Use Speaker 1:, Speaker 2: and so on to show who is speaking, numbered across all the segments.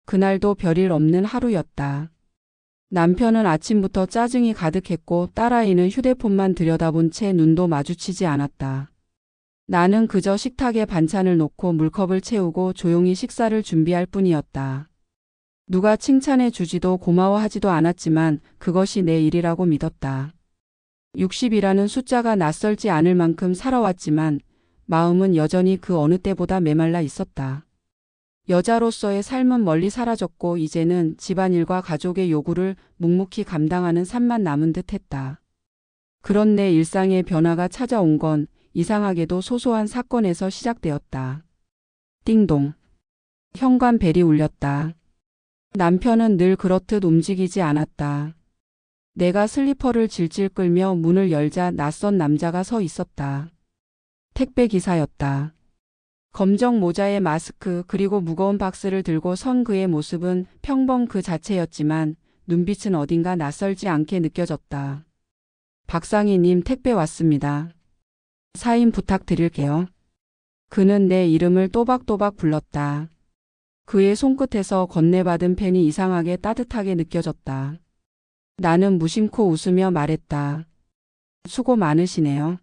Speaker 1: 그날도 별일 없는 하루였다. 남편은 아침부터 짜증이 가득했고 딸아이는 휴대폰만 들여다본 채 눈도 마주치지 않았다. 나는 그저 식탁에 반찬을 놓고 물컵을 채우고 조용히 식사를 준비할 뿐이었다. 누가 칭찬해 주지도 고마워하지도 않았지만 그것이 내 일이라고 믿었다. 60이라는 숫자가 낯설지 않을 만큼 살아왔지만 마음은 여전히 그 어느 때보다 메말라 있었다. 여자로서의 삶은 멀리 사라졌고 이제는 집안일과 가족의 요구를 묵묵히 감당하는 삶만 남은 듯 했다. 그런 내 일상의 변화가 찾아온 건 이상하게도 소소한 사건에서 시작되었다. 띵동. 현관벨이 울렸다. 남편은 늘 그렇듯 움직이지 않았다. 내가 슬리퍼를 질질 끌며 문을 열자 낯선 남자가 서 있었다. 택배 기사였다. 검정 모자에 마스크 그리고 무거운 박스를 들고 선 그의 모습은 평범 그 자체였지만 눈빛은 어딘가 낯설지 않게 느껴졌다. 박상희님 택배 왔습니다. 사인 부탁드릴게요. 그는 내 이름을 또박또박 불렀다. 그의 손끝에서 건네받은 펜이 이상하게 따뜻하게 느껴졌다. 나는 무심코 웃으며 말했다. 수고 많으시네요.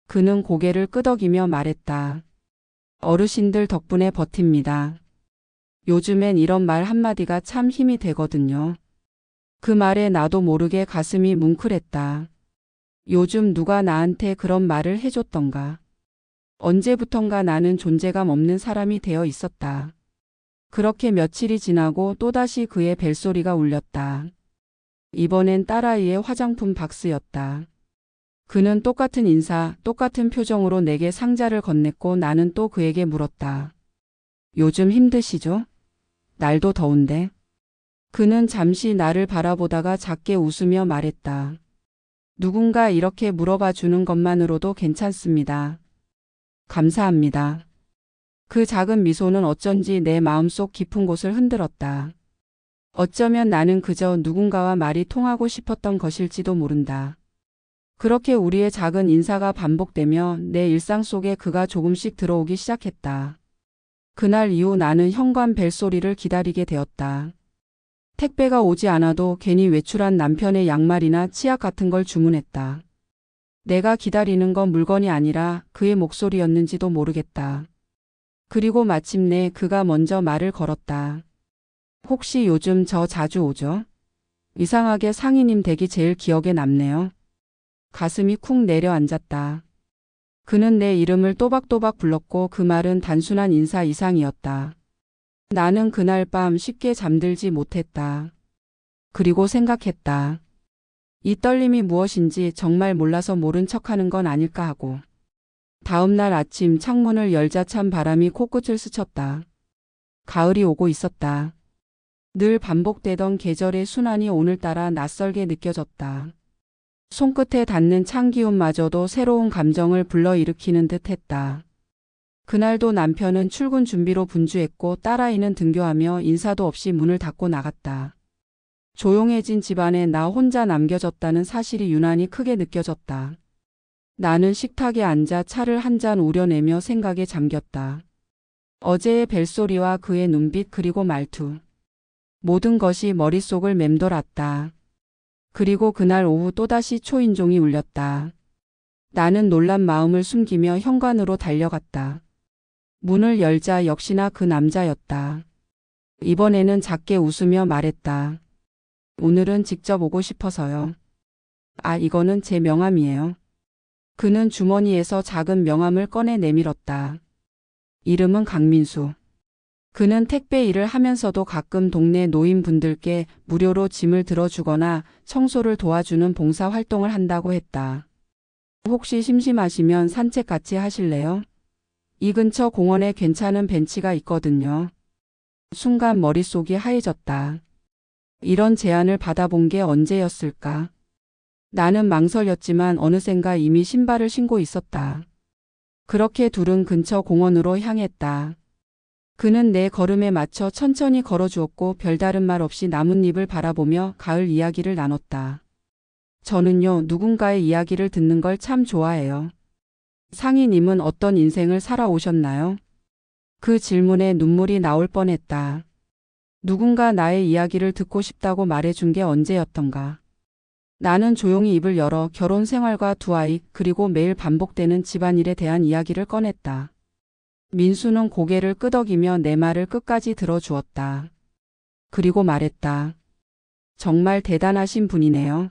Speaker 1: 그는 고개를 끄덕이며 말했다. 어르신들 덕분에 버팁니다. 요즘엔 이런 말 한마디가 참 힘이 되거든요. 그 말에 나도 모르게 가슴이 뭉클했다. 요즘 누가 나한테 그런 말을 해줬던가. 언제부턴가 나는 존재감 없는 사람이 되어 있었다. 그렇게 며칠이 지나고 또다시 그의 벨소리가 울렸다. 이번엔 딸아이의 화장품 박스였다. 그는 똑같은 인사, 똑같은 표정으로 내게 상자를 건넸고 나는 또 그에게 물었다. 요즘 힘드시죠? 날도 더운데. 그는 잠시 나를 바라보다가 작게 웃으며 말했다. 누군가 이렇게 물어봐 주는 것만으로도 괜찮습니다. 감사합니다. 그 작은 미소는 어쩐지 내 마음속 깊은 곳을 흔들었다. 어쩌면 나는 그저 누군가와 말이 통하고 싶었던 것일지도 모른다. 그렇게 우리의 작은 인사가 반복되며 내 일상 속에 그가 조금씩 들어오기 시작했다. 그날 이후 나는 현관 벨소리를 기다리게 되었다. 택배가 오지 않아도 괜히 외출한 남편의 양말이나 치약 같은 걸 주문했다. 내가 기다리는 건 물건이 아니라 그의 목소리였는지도 모르겠다. 그리고 마침내 그가 먼저 말을 걸었다. 혹시 요즘 저 자주 오죠? 이상하게 상희님 댁이 제일 기억에 남네요. 가슴이 쿵 내려앉았다. 그는 내 이름을 또박또박 불렀고 그 말은 단순한 인사 이상이었다. 나는 그날 밤 쉽게 잠들지 못했다. 그리고 생각했다. 이 떨림이 무엇인지 정말 몰라서 모른 척하는 건 아닐까 하고. 다음 날 아침 창문을 열자 찬 바람이 코끝을 스쳤다. 가을이 오고 있었다. 늘 반복되던 계절의 순환이 오늘따라 낯설게 느껴졌다. 손끝에 닿는 찬 기운마저도 새로운 감정을 불러일으키는 듯 했다. 그날도 남편은 출근 준비로 분주했고 딸아이는 등교하며 인사도 없이 문을 닫고 나갔다. 조용해진 집안에 나 혼자 남겨졌다는 사실이 유난히 크게 느껴졌다. 나는 식탁에 앉아 차를 한 잔 우려내며 생각에 잠겼다. 어제의 벨소리와 그의 눈빛 그리고 말투. 모든 것이 머릿속을 맴돌았다. 그리고 그날 오후 또다시 초인종이 울렸다. 나는 놀란 마음을 숨기며 현관으로 달려갔다. 문을 열자 역시나 그 남자였다. 이번에는 작게 웃으며 말했다. 오늘은 직접 오고 싶어서요. 아, 이거는 제 명함이에요. 그는 주머니에서 작은 명함을 꺼내 내밀었다. 이름은 강민수. 그는 택배 일을 하면서도 가끔 동네 노인분들께 무료로 짐을 들어주거나 청소를 도와주는 봉사 활동을 한다고 했다. 혹시 심심하시면 산책 같이 하실래요? 이 근처 공원에 괜찮은 벤치가 있거든요. 순간 머릿속이 하얘졌다. 이런 제안을 받아본 게 언제였을까? 나는 망설였지만 어느샌가 이미 신발을 신고 있었다. 그렇게 둘은 근처 공원으로 향했다. 그는 내 걸음에 맞춰 천천히 걸어주었고 별다른 말 없이 나뭇잎을 바라보며 가을 이야기를 나눴다. 저는요, 누군가의 이야기를 듣는 걸 참 좋아해요. 상희님은 어떤 인생을 살아오셨나요? 그 질문에 눈물이 나올 뻔했다. 누군가 나의 이야기를 듣고 싶다고 말해준 게 언제였던가. 나는 조용히 입을 열어 결혼 생활과 두 아이 그리고 매일 반복되는 집안일에 대한 이야기를 꺼냈다. 민수는 고개를 끄덕이며 내 말을 끝까지 들어주었다. 그리고 말했다. 정말 대단하신 분이네요.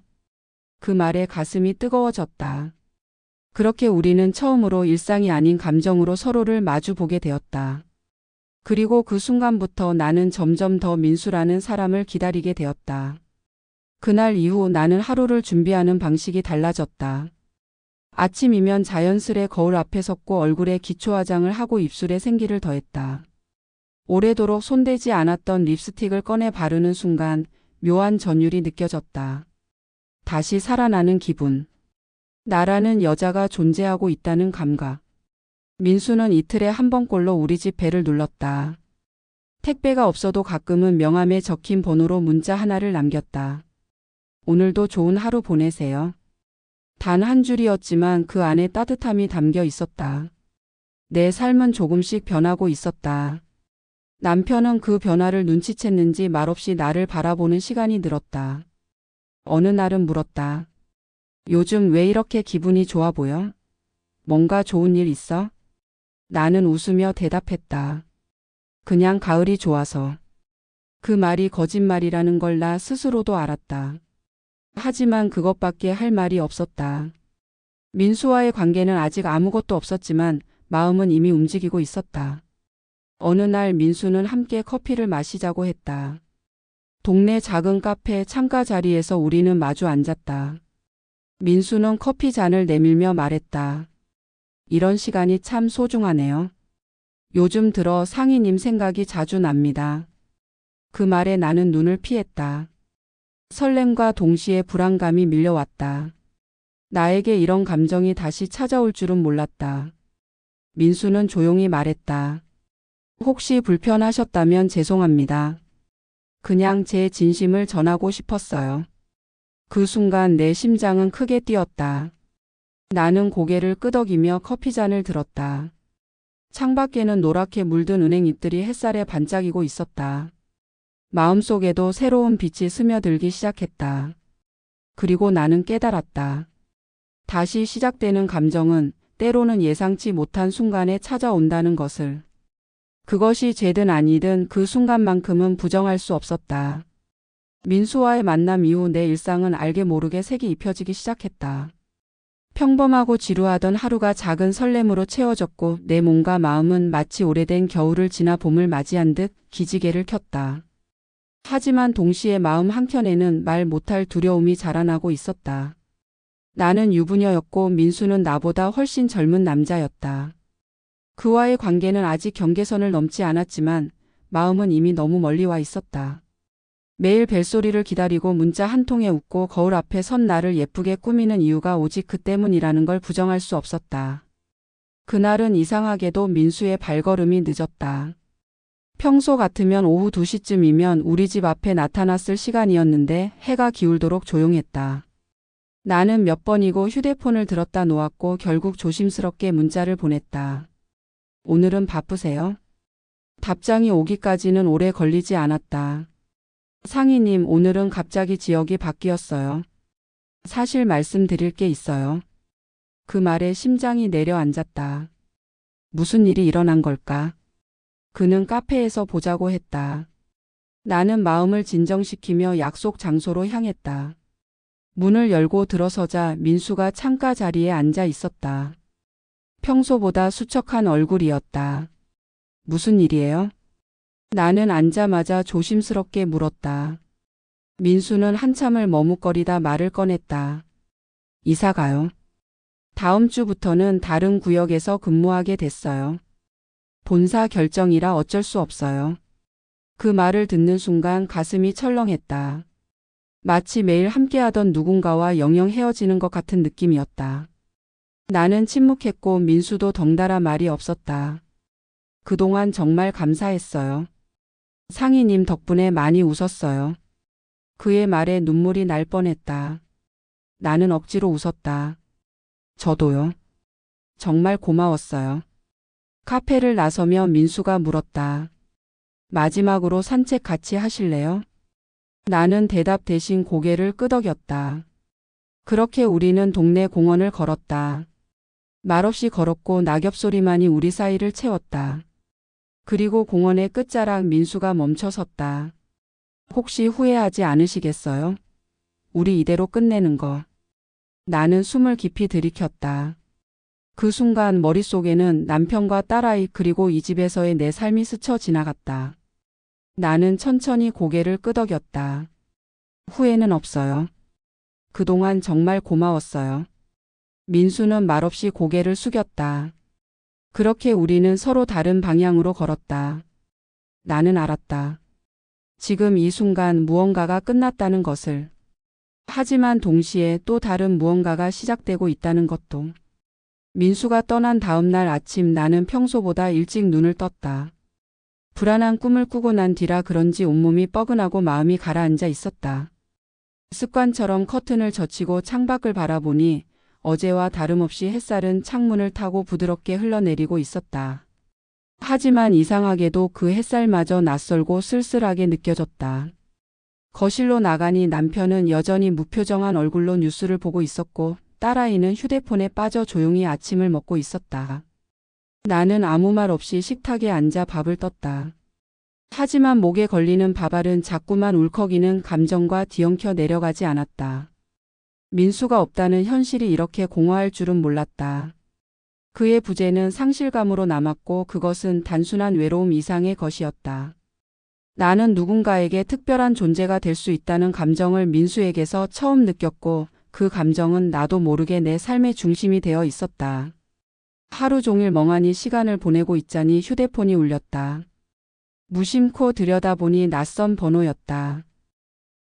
Speaker 1: 그 말에 가슴이 뜨거워졌다. 그렇게 우리는 처음으로 일상이 아닌 감정으로 서로를 마주 보게 되었다. 그리고 그 순간부터 나는 점점 더 민수라는 사람을 기다리게 되었다. 그날 이후 나는 하루를 준비하는 방식이 달라졌다. 아침이면 자연스레 거울 앞에 섰고 얼굴에 기초 화장을 하고 입술에 생기를 더했다. 오래도록 손대지 않았던 립스틱을 꺼내 바르는 순간 묘한 전율이 느껴졌다. 다시 살아나는 기분. 나라는 여자가 존재하고 있다는 감각. 민수는 이틀에 한 번꼴로 우리 집 벨을 눌렀다. 택배가 없어도 가끔은 명함에 적힌 번호로 문자 하나를 남겼다. 오늘도 좋은 하루 보내세요. 단 한 줄이었지만 그 안에 따뜻함이 담겨 있었다. 내 삶은 조금씩 변하고 있었다. 남편은 그 변화를 눈치챘는지 말없이 나를 바라보는 시간이 늘었다. 어느 날은 물었다. 요즘 왜 이렇게 기분이 좋아 보여? 뭔가 좋은 일 있어? 나는 웃으며 대답했다. 그냥 가을이 좋아서. 그 말이 거짓말이라는 걸 나 스스로도 알았다. 하지만 그것밖에 할 말이 없었다. 민수와의 관계는 아직 아무것도 없었지만 마음은 이미 움직이고 있었다. 어느 날 민수는 함께 커피를 마시자고 했다. 동네 작은 카페 창가 자리에서 우리는 마주 앉았다. 민수는 커피 잔을 내밀며 말했다. 이런 시간이 참 소중하네요. 요즘 들어 상희님 생각이 자주 납니다. 그 말에 나는 눈을 피했다. 설렘과 동시에 불안감이 밀려왔다. 나에게 이런 감정이 다시 찾아올 줄은 몰랐다. 민수는 조용히 말했다. 혹시 불편하셨다면 죄송합니다. 그냥 제 진심을 전하고 싶었어요. 그 순간 내 심장은 크게 뛰었다. 나는 고개를 끄덕이며 커피잔을 들었다. 창밖에는 노랗게 물든 은행잎들이 햇살에 반짝이고 있었다. 마음속에도 새로운 빛이 스며들기 시작했다. 그리고 나는 깨달았다. 다시 시작되는 감정은 때로는 예상치 못한 순간에 찾아온다는 것을. 그것이 죄든 아니든 그 순간만큼은 부정할 수 없었다. 민수와의 만남 이후 내 일상은 알게 모르게 색이 입혀지기 시작했다. 평범하고 지루하던 하루가 작은 설렘으로 채워졌고 내 몸과 마음은 마치 오래된 겨울을 지나 봄을 맞이한 듯 기지개를 켰다. 하지만 동시에 마음 한켠에는 말 못할 두려움이 자라나고 있었다. 나는 유부녀였고 민수는 나보다 훨씬 젊은 남자였다. 그와의 관계는 아직 경계선을 넘지 않았지만 마음은 이미 너무 멀리 와 있었다. 매일 벨소리를 기다리고 문자 한 통에 웃고 거울 앞에 선 나를 예쁘게 꾸미는 이유가 오직 그 때문이라는 걸 부정할 수 없었다. 그날은 이상하게도 민수의 발걸음이 늦었다. 평소 같으면 오후 2시쯤이면 우리 집 앞에 나타났을 시간이었는데 해가 기울도록 조용했다. 나는 몇 번이고 휴대폰을 들었다 놓았고 결국 조심스럽게 문자를 보냈다. 오늘은 바쁘세요? 답장이 오기까지는 오래 걸리지 않았다. 상희님, 오늘은 갑자기 지역이 바뀌었어요. 사실 말씀드릴 게 있어요. 그 말에 심장이 내려앉았다. 무슨 일이 일어난 걸까? 그는 카페에서 보자고 했다. 나는 마음을 진정시키며 약속 장소로 향했다. 문을 열고 들어서자 민수가 창가 자리에 앉아 있었다. 평소보다 수척한 얼굴이었다. 무슨 일이에요? 나는 앉자마자 조심스럽게 물었다. 민수는 한참을 머뭇거리다 말을 꺼냈다. 이사 가요. 다음 주부터는 다른 구역에서 근무하게 됐어요. 본사 결정이라 어쩔 수 없어요. 그 말을 듣는 순간 가슴이 철렁했다. 마치 매일 함께하던 누군가와 영영 헤어지는 것 같은 느낌이었다. 나는 침묵했고 민수도 덩달아 말이 없었다. 그동안 정말 감사했어요. 상희님 덕분에 많이 웃었어요. 그의 말에 눈물이 날 뻔했다. 나는 억지로 웃었다. 저도요. 정말 고마웠어요. 카페를 나서며 민수가 물었다. 마지막으로 산책 같이 하실래요? 나는 대답 대신 고개를 끄덕였다. 그렇게 우리는 동네 공원을 걸었다. 말없이 걸었고 낙엽 소리만이 우리 사이를 채웠다. 그리고 공원의 끝자락 민수가 멈춰섰다. 혹시 후회하지 않으시겠어요? 우리 이대로 끝내는 거. 나는 숨을 깊이 들이켰다. 그 순간 머릿속에는 남편과 딸아이 그리고 이 집에서의 내 삶이 스쳐 지나갔다. 나는 천천히 고개를 끄덕였다. 후회는 없어요. 그동안 정말 고마웠어요. 민수는 말없이 고개를 숙였다. 그렇게 우리는 서로 다른 방향으로 걸었다. 나는 알았다. 지금 이 순간 무언가가 끝났다는 것을. 하지만 동시에 또 다른 무언가가 시작되고 있다는 것도. 민수가 떠난 다음 날 아침 나는 평소보다 일찍 눈을 떴다. 불안한 꿈을 꾸고 난 뒤라 그런지 온몸이 뻐근하고 마음이 가라앉아 있었다. 습관처럼 커튼을 젖히고 창밖을 바라보니 어제와 다름없이 햇살은 창문을 타고 부드럽게 흘러내리고 있었다. 하지만 이상하게도 그 햇살마저 낯설고 쓸쓸하게 느껴졌다. 거실로 나가니 남편은 여전히 무표정한 얼굴로 뉴스를 보고 있었고 딸아이는 휴대폰에 빠져 조용히 아침을 먹고 있었다. 나는 아무 말 없이 식탁에 앉아 밥을 떴다. 하지만 목에 걸리는 밥알은 자꾸만 울컥이는 감정과 뒤엉켜 내려가지 않았다. 민수가 없다는 현실이 이렇게 공허할 줄은 몰랐다. 그의 부재는 상실감으로 남았고 그것은 단순한 외로움 이상의 것이었다. 나는 누군가에게 특별한 존재가 될 수 있다는 감정을 민수에게서 처음 느꼈고 그 감정은 나도 모르게 내 삶의 중심이 되어 있었다. 하루 종일 멍하니 시간을 보내고 있자니 휴대폰이 울렸다. 무심코 들여다보니 낯선 번호였다.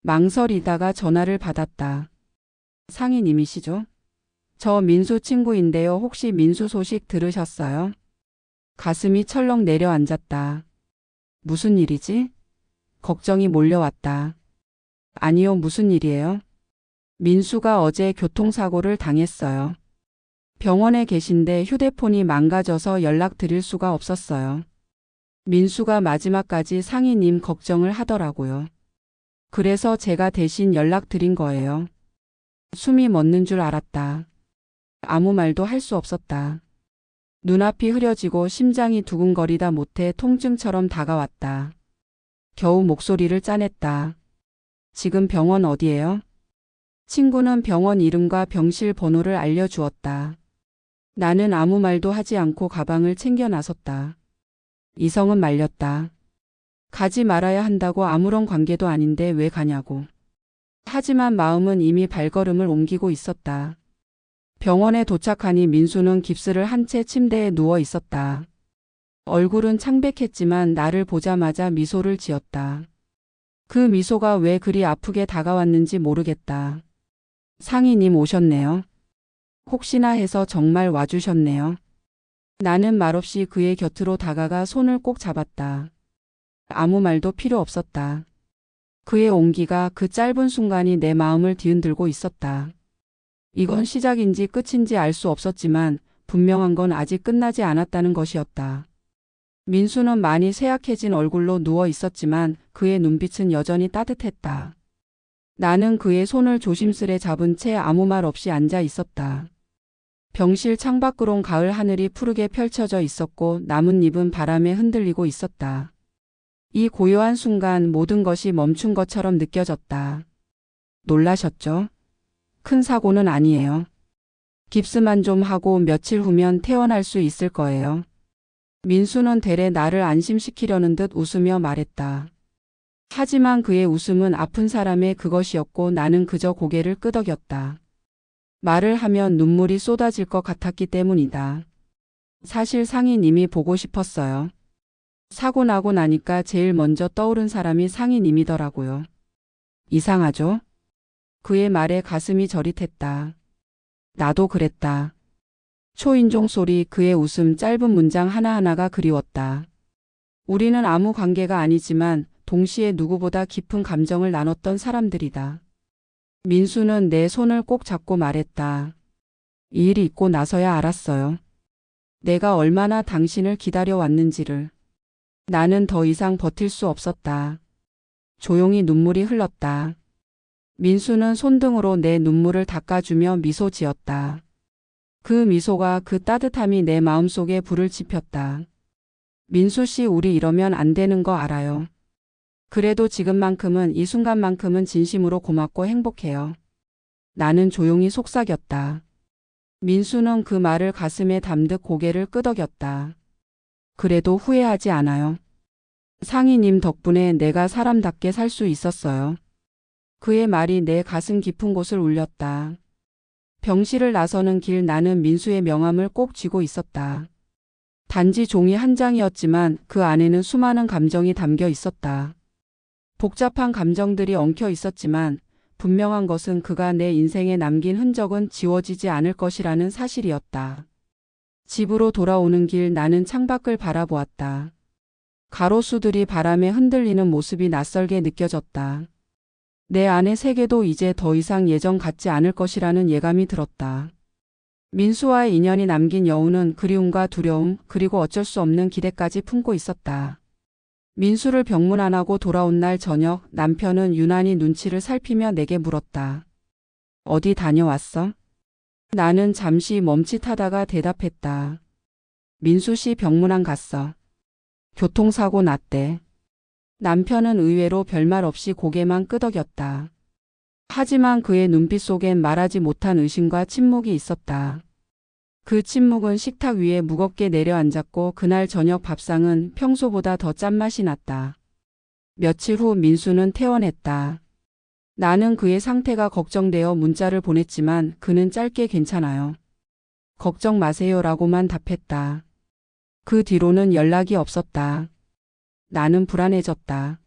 Speaker 1: 망설이다가 전화를 받았다. 상인님이시죠? 저 민수 친구인데요. 혹시 민수 소식 들으셨어요? 가슴이 철렁 내려앉았다. 무슨 일이지? 걱정이 몰려왔다. 아니요, 무슨 일이에요? 민수가 어제 교통사고를 당했어요. 병원에 계신데 휴대폰이 망가져서 연락드릴 수가 없었어요. 민수가 마지막까지 상희님 걱정을 하더라고요. 그래서 제가 대신 연락드린 거예요. 숨이 멎는 줄 알았다. 아무 말도 할 수 없었다. 눈앞이 흐려지고 심장이 두근거리다 못해 통증처럼 다가왔다. 겨우 목소리를 짜냈다. 지금 병원 어디예요? 친구는 병원 이름과 병실 번호를 알려주었다. 나는 아무 말도 하지 않고 가방을 챙겨 나섰다. 이성은 말렸다. 가지 말아야 한다고 아무런 관계도 아닌데 왜 가냐고. 하지만 마음은 이미 발걸음을 옮기고 있었다. 병원에 도착하니 민수는 깁스를 한 채 침대에 누워 있었다. 얼굴은 창백했지만 나를 보자마자 미소를 지었다. 그 미소가 왜 그리 아프게 다가왔는지 모르겠다. 상희님 오셨네요. 혹시나 해서 정말 와주셨네요. 나는 말없이 그의 곁으로 다가가 손을 꼭 잡았다. 아무 말도 필요 없었다. 그의 온기가 그 짧은 순간이 내 마음을 뒤흔들고 있었다. 이건 시작인지 끝인지 알 수 없었지만 분명한 건 아직 끝나지 않았다는 것이었다. 민수는 많이 쇠약해진 얼굴로 누워 있었지만 그의 눈빛은 여전히 따뜻했다. 나는 그의 손을 조심스레 잡은 채 아무 말 없이 앉아 있었다. 병실 창밖으론 가을 하늘이 푸르게 펼쳐져 있었고 나뭇잎은 바람에 흔들리고 있었다. 이 고요한 순간 모든 것이 멈춘 것처럼 느껴졌다. 놀라셨죠? 큰 사고는 아니에요. 깁스만 좀 하고 며칠 후면 퇴원할 수 있을 거예요. 민수는 대래 나를 안심시키려는 듯 웃으며 말했다. 하지만 그의 웃음은 아픈 사람의 그것이었고 나는 그저 고개를 끄덕였다. 말을 하면 눈물이 쏟아질 것 같았기 때문이다. 사실 상희님이 보고 싶었어요. 사고 나고 나니까 제일 먼저 떠오른 사람이 상희님이더라고요. 이상하죠? 그의 말에 가슴이 저릿했다. 나도 그랬다. 초인종 소리, 그의 웃음, 짧은 문장 하나하나가 그리웠다. 우리는 아무 관계가 아니지만 동시에 누구보다 깊은 감정을 나눴던 사람들이다. 민수는 내 손을 꼭 잡고 말했다. 이 일이 있고 나서야 알았어요. 내가 얼마나 당신을 기다려왔는지를. 나는 더 이상 버틸 수 없었다. 조용히 눈물이 흘렀다. 민수는 손등으로 내 눈물을 닦아주며 미소 지었다. 그 미소가 그 따뜻함이 내 마음속에 불을 지폈다. 민수 씨, 우리 이러면 안 되는 거 알아요. 그래도 지금만큼은, 이 순간만큼은 진심으로 고맙고 행복해요. 나는 조용히 속삭였다. 민수는 그 말을 가슴에 담듯 고개를 끄덕였다. 그래도 후회하지 않아요. 상희님 덕분에 내가 사람답게 살 수 있었어요. 그의 말이 내 가슴 깊은 곳을 울렸다. 병실을 나서는 길, 나는 민수의 명함을 꼭 쥐고 있었다. 단지 종이 한 장이었지만 그 안에는 수많은 감정이 담겨 있었다. 복잡한 감정들이 엉켜 있었지만 분명한 것은 그가 내 인생에 남긴 흔적은 지워지지 않을 것이라는 사실이었다. 집으로 돌아오는 길, 나는 창밖을 바라보았다. 가로수들이 바람에 흔들리는 모습이 낯설게 느껴졌다. 내 안의 세계도 이제 더 이상 예전 같지 않을 것이라는 예감이 들었다. 민수와의 인연이 남긴 여운은 그리움과 두려움, 그리고 어쩔 수 없는 기대까지 품고 있었다. 민수를 병문안하고 돌아온 날 저녁, 남편은 유난히 눈치를 살피며 내게 물었다. 어디 다녀왔어? 나는 잠시 멈칫하다가 대답했다. 민수 씨 병문안 갔어. 교통사고 났대. 남편은 의외로 별말 없이 고개만 끄덕였다. 하지만 그의 눈빛 속엔 말하지 못한 의심과 침묵이 있었다. 그 침묵은 식탁 위에 무겁게 내려앉았고 그날 저녁 밥상은 평소보다 더 짠맛이 났다. 며칠 후 민수는 퇴원했다. 나는 그의 상태가 걱정되어 문자를 보냈지만 그는 짧게 괜찮아요. 걱정 마세요라고만 답했다. 그 뒤로는 연락이 없었다. 나는 불안해졌다.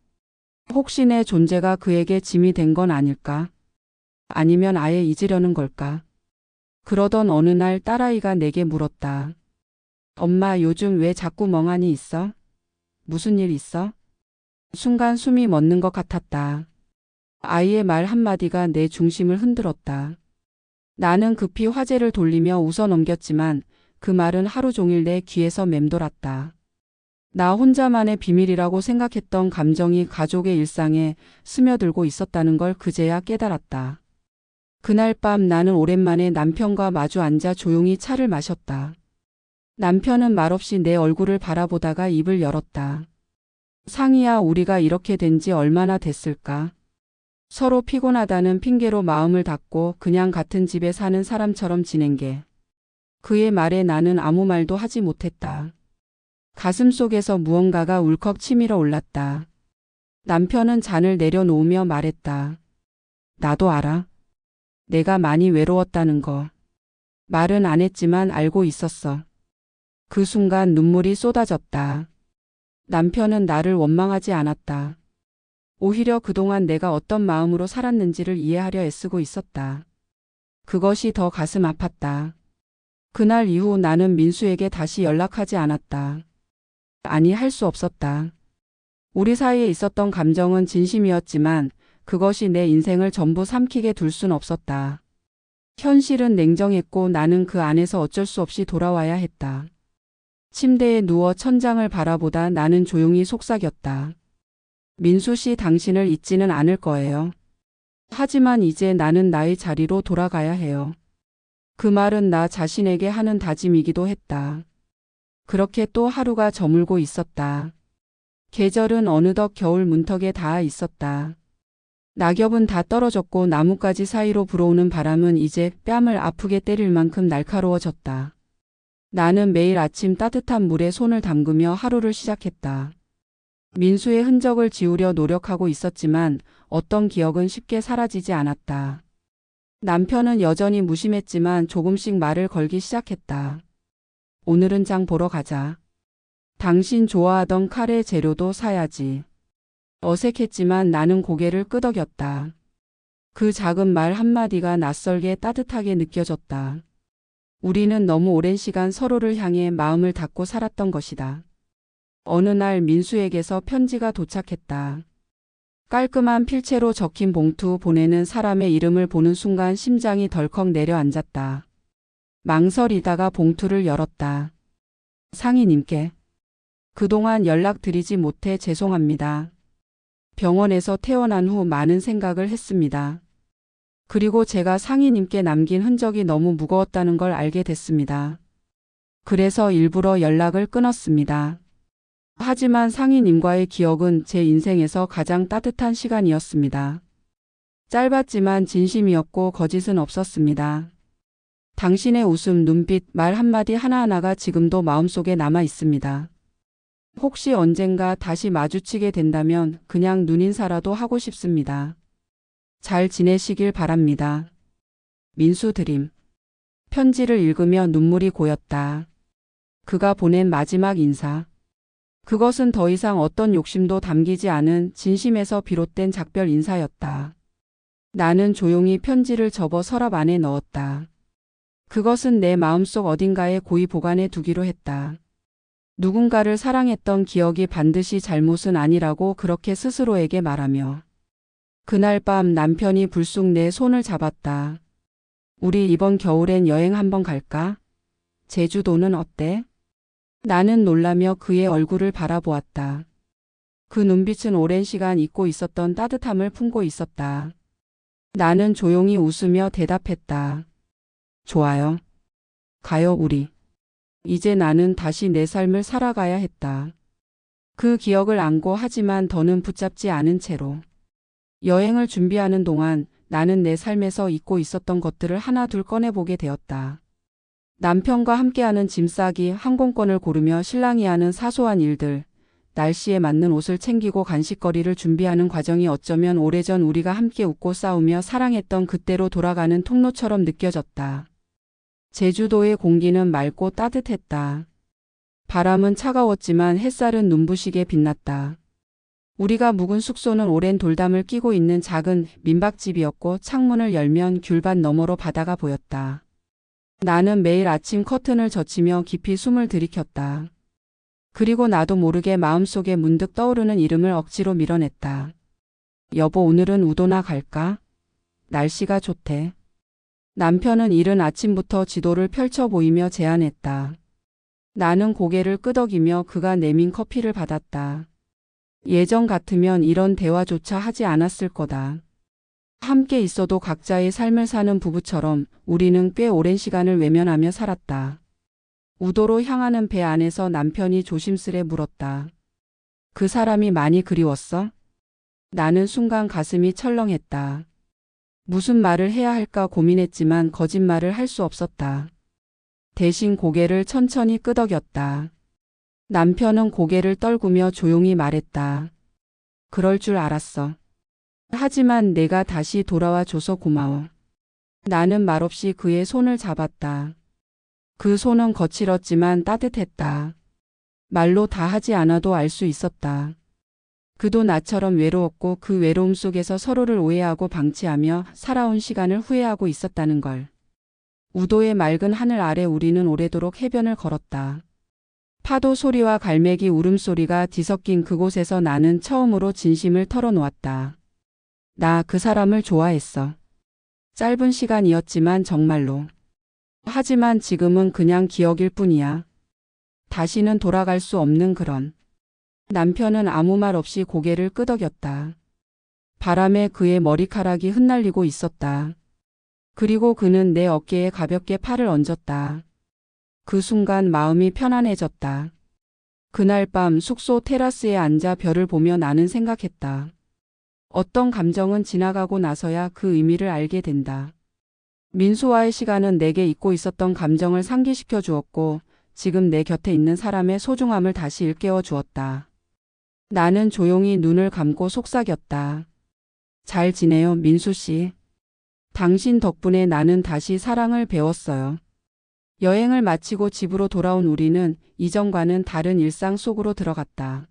Speaker 1: 혹시 내 존재가 그에게 짐이 된 건 아닐까? 아니면 아예 잊으려는 걸까? 그러던 어느 날 딸아이가 내게 물었다. 엄마, 요즘 왜 자꾸 멍하니 있어? 무슨 일 있어? 순간 숨이 멎는 것 같았다. 아이의 말 한마디가 내 중심을 흔들었다. 나는 급히 화제를 돌리며 웃어 넘겼지만 그 말은 하루 종일 내 귀에서 맴돌았다. 나 혼자만의 비밀이라고 생각했던 감정이 가족의 일상에 스며들고 있었다는 걸 그제야 깨달았다. 그날 밤 나는 오랜만에 남편과 마주 앉아 조용히 차를 마셨다. 남편은 말없이 내 얼굴을 바라보다가 입을 열었다. 상희야, 우리가 이렇게 된 지 얼마나 됐을까? 서로 피곤하다는 핑계로 마음을 닫고 그냥 같은 집에 사는 사람처럼 지낸 게. 그의 말에 나는 아무 말도 하지 못했다. 가슴 속에서 무언가가 울컥 치밀어 올랐다. 남편은 잔을 내려놓으며 말했다. 나도 알아. 내가 많이 외로웠다는 거. 말은 안 했지만 알고 있었어. 그 순간 눈물이 쏟아졌다. 남편은 나를 원망하지 않았다. 오히려 그동안 내가 어떤 마음으로 살았는지를 이해하려 애쓰고 있었다. 그것이 더 가슴 아팠다. 그날 이후 나는 민수에게 다시 연락하지 않았다. 아니, 할 수 없었다. 우리 사이에 있었던 감정은 진심이었지만 그것이 내 인생을 전부 삼키게 둘 순 없었다. 현실은 냉정했고 나는 그 안에서 어쩔 수 없이 돌아와야 했다. 침대에 누워 천장을 바라보다 나는 조용히 속삭였다. 민수 씨, 당신을 잊지는 않을 거예요. 하지만 이제 나는 나의 자리로 돌아가야 해요. 그 말은 나 자신에게 하는 다짐이기도 했다. 그렇게 또 하루가 저물고 있었다. 계절은 어느덧 겨울 문턱에 닿아 있었다. 낙엽은 다 떨어졌고 나뭇가지 사이로 불어오는 바람은 이제 뺨을 아프게 때릴 만큼 날카로워졌다. 나는 매일 아침 따뜻한 물에 손을 담그며 하루를 시작했다. 민수의 흔적을 지우려 노력하고 있었지만 어떤 기억은 쉽게 사라지지 않았다. 남편은 여전히 무심했지만 조금씩 말을 걸기 시작했다. 오늘은 장 보러 가자. 당신 좋아하던 카레 재료도 사야지. 어색했지만 나는 고개를 끄덕였다. 그 작은 말 한마디가 낯설게 따뜻하게 느껴졌다. 우리는 너무 오랜 시간 서로를 향해 마음을 닫고 살았던 것이다. 어느 날 민수에게서 편지가 도착했다. 깔끔한 필체로 적힌 봉투. 보내는 사람의 이름을 보는 순간 심장이 덜컥 내려앉았다. 망설이다가 봉투를 열었다. 상희님께. 그동안 연락드리지 못해 죄송합니다. 병원에서 퇴원한 후 많은 생각을 했습니다. 그리고 제가 상희님께 남긴 흔적이 너무 무거웠다는 걸 알게 됐습니다. 그래서 일부러 연락을 끊었습니다. 하지만 상희님과의 기억은 제 인생에서 가장 따뜻한 시간이었습니다. 짧았지만 진심이었고 거짓은 없었습니다. 당신의 웃음, 눈빛, 말 한마디 하나하나가 지금도 마음속에 남아 있습니다. 혹시 언젠가 다시 마주치게 된다면 그냥 눈인사라도 하고 싶습니다. 잘 지내시길 바랍니다. 민수 드림. 편지를 읽으며 눈물이 고였다. 그가 보낸 마지막 인사. 그것은 더 이상 어떤 욕심도 담기지 않은 진심에서 비롯된 작별 인사였다. 나는 조용히 편지를 접어 서랍 안에 넣었다. 그것은 내 마음속 어딘가에 고이 보관해 두기로 했다. 누군가를 사랑했던 기억이 반드시 잘못은 아니라고 그렇게 스스로에게 말하며. 그날 밤 남편이 불쑥 내 손을 잡았다. 우리 이번 겨울엔 여행 한번 갈까? 제주도는 어때? 나는 놀라며 그의 얼굴을 바라보았다. 그 눈빛은 오랜 시간 잊고 있었던 따뜻함을 품고 있었다. 나는 조용히 웃으며 대답했다. 좋아요. 가요 우리. 이제 나는 다시 내 삶을 살아가야 했다. 그 기억을 안고 하지만 더는 붙잡지 않은 채로. 여행을 준비하는 동안 나는 내 삶에서 잊고 있었던 것들을 하나둘 꺼내보게 되었다. 남편과 함께하는 짐 싸기, 항공권을 고르며 신랑이 하는 사소한 일들, 날씨에 맞는 옷을 챙기고 간식거리를 준비하는 과정이 어쩌면 오래전 우리가 함께 웃고 싸우며 사랑했던 그때로 돌아가는 통로처럼 느껴졌다. 제주도의 공기는 맑고 따뜻했다. 바람은 차가웠지만 햇살은 눈부시게 빛났다. 우리가 묵은 숙소는 오랜 돌담을 끼고 있는 작은 민박집이었고 창문을 열면 귤밭 너머로 바다가 보였다. 나는 매일 아침 커튼을 젖히며 깊이 숨을 들이켰다. 그리고 나도 모르게 마음속에 문득 떠오르는 이름을 억지로 밀어냈다. 여보, 오늘은 우도나 갈까? 날씨가 좋대. 남편은 이른 아침부터 지도를 펼쳐 보이며 제안했다. 나는 고개를 끄덕이며 그가 내민 커피를 받았다. 예전 같으면 이런 대화조차 하지 않았을 거다. 함께 있어도 각자의 삶을 사는 부부처럼 우리는 꽤 오랜 시간을 외면하며 살았다. 우도로 향하는 배 안에서 남편이 조심스레 물었다. 그 사람이 많이 그리웠어? 나는 순간 가슴이 철렁했다. 무슨 말을 해야 할까 고민했지만 거짓말을 할 수 없었다. 대신 고개를 천천히 끄덕였다. 남편은 고개를 떨구며 조용히 말했다. 그럴 줄 알았어. 하지만 내가 다시 돌아와 줘서 고마워. 나는 말없이 그의 손을 잡았다. 그 손은 거칠었지만 따뜻했다. 말로 다 하지 않아도 알 수 있었다. 그도 나처럼 외로웠고 그 외로움 속에서 서로를 오해하고 방치하며 살아온 시간을 후회하고 있었다는 걸. 우도의 맑은 하늘 아래 우리는 오래도록 해변을 걸었다. 파도 소리와 갈매기 울음소리가 뒤섞인 그곳에서 나는 처음으로 진심을 털어놓았다. 나 그 사람을 좋아했어. 짧은 시간이었지만 정말로. 하지만 지금은 그냥 기억일 뿐이야. 다시는 돌아갈 수 없는 그런. 남편은 아무 말 없이 고개를 끄덕였다. 바람에 그의 머리카락이 흩날리고 있었다. 그리고 그는 내 어깨에 가볍게 팔을 얹었다. 그 순간 마음이 편안해졌다. 그날 밤 숙소 테라스에 앉아 별을 보며 나는 생각했다. 어떤 감정은 지나가고 나서야 그 의미를 알게 된다. 민수와의 시간은 내게 잊고 있었던 감정을 상기시켜 주었고 지금 내 곁에 있는 사람의 소중함을 다시 일깨워 주었다. 나는 조용히 눈을 감고 속삭였다. 잘 지내요, 민수 씨. 당신 덕분에 나는 다시 사랑을 배웠어요. 여행을 마치고 집으로 돌아온 우리는 이전과는 다른 일상 속으로 들어갔다.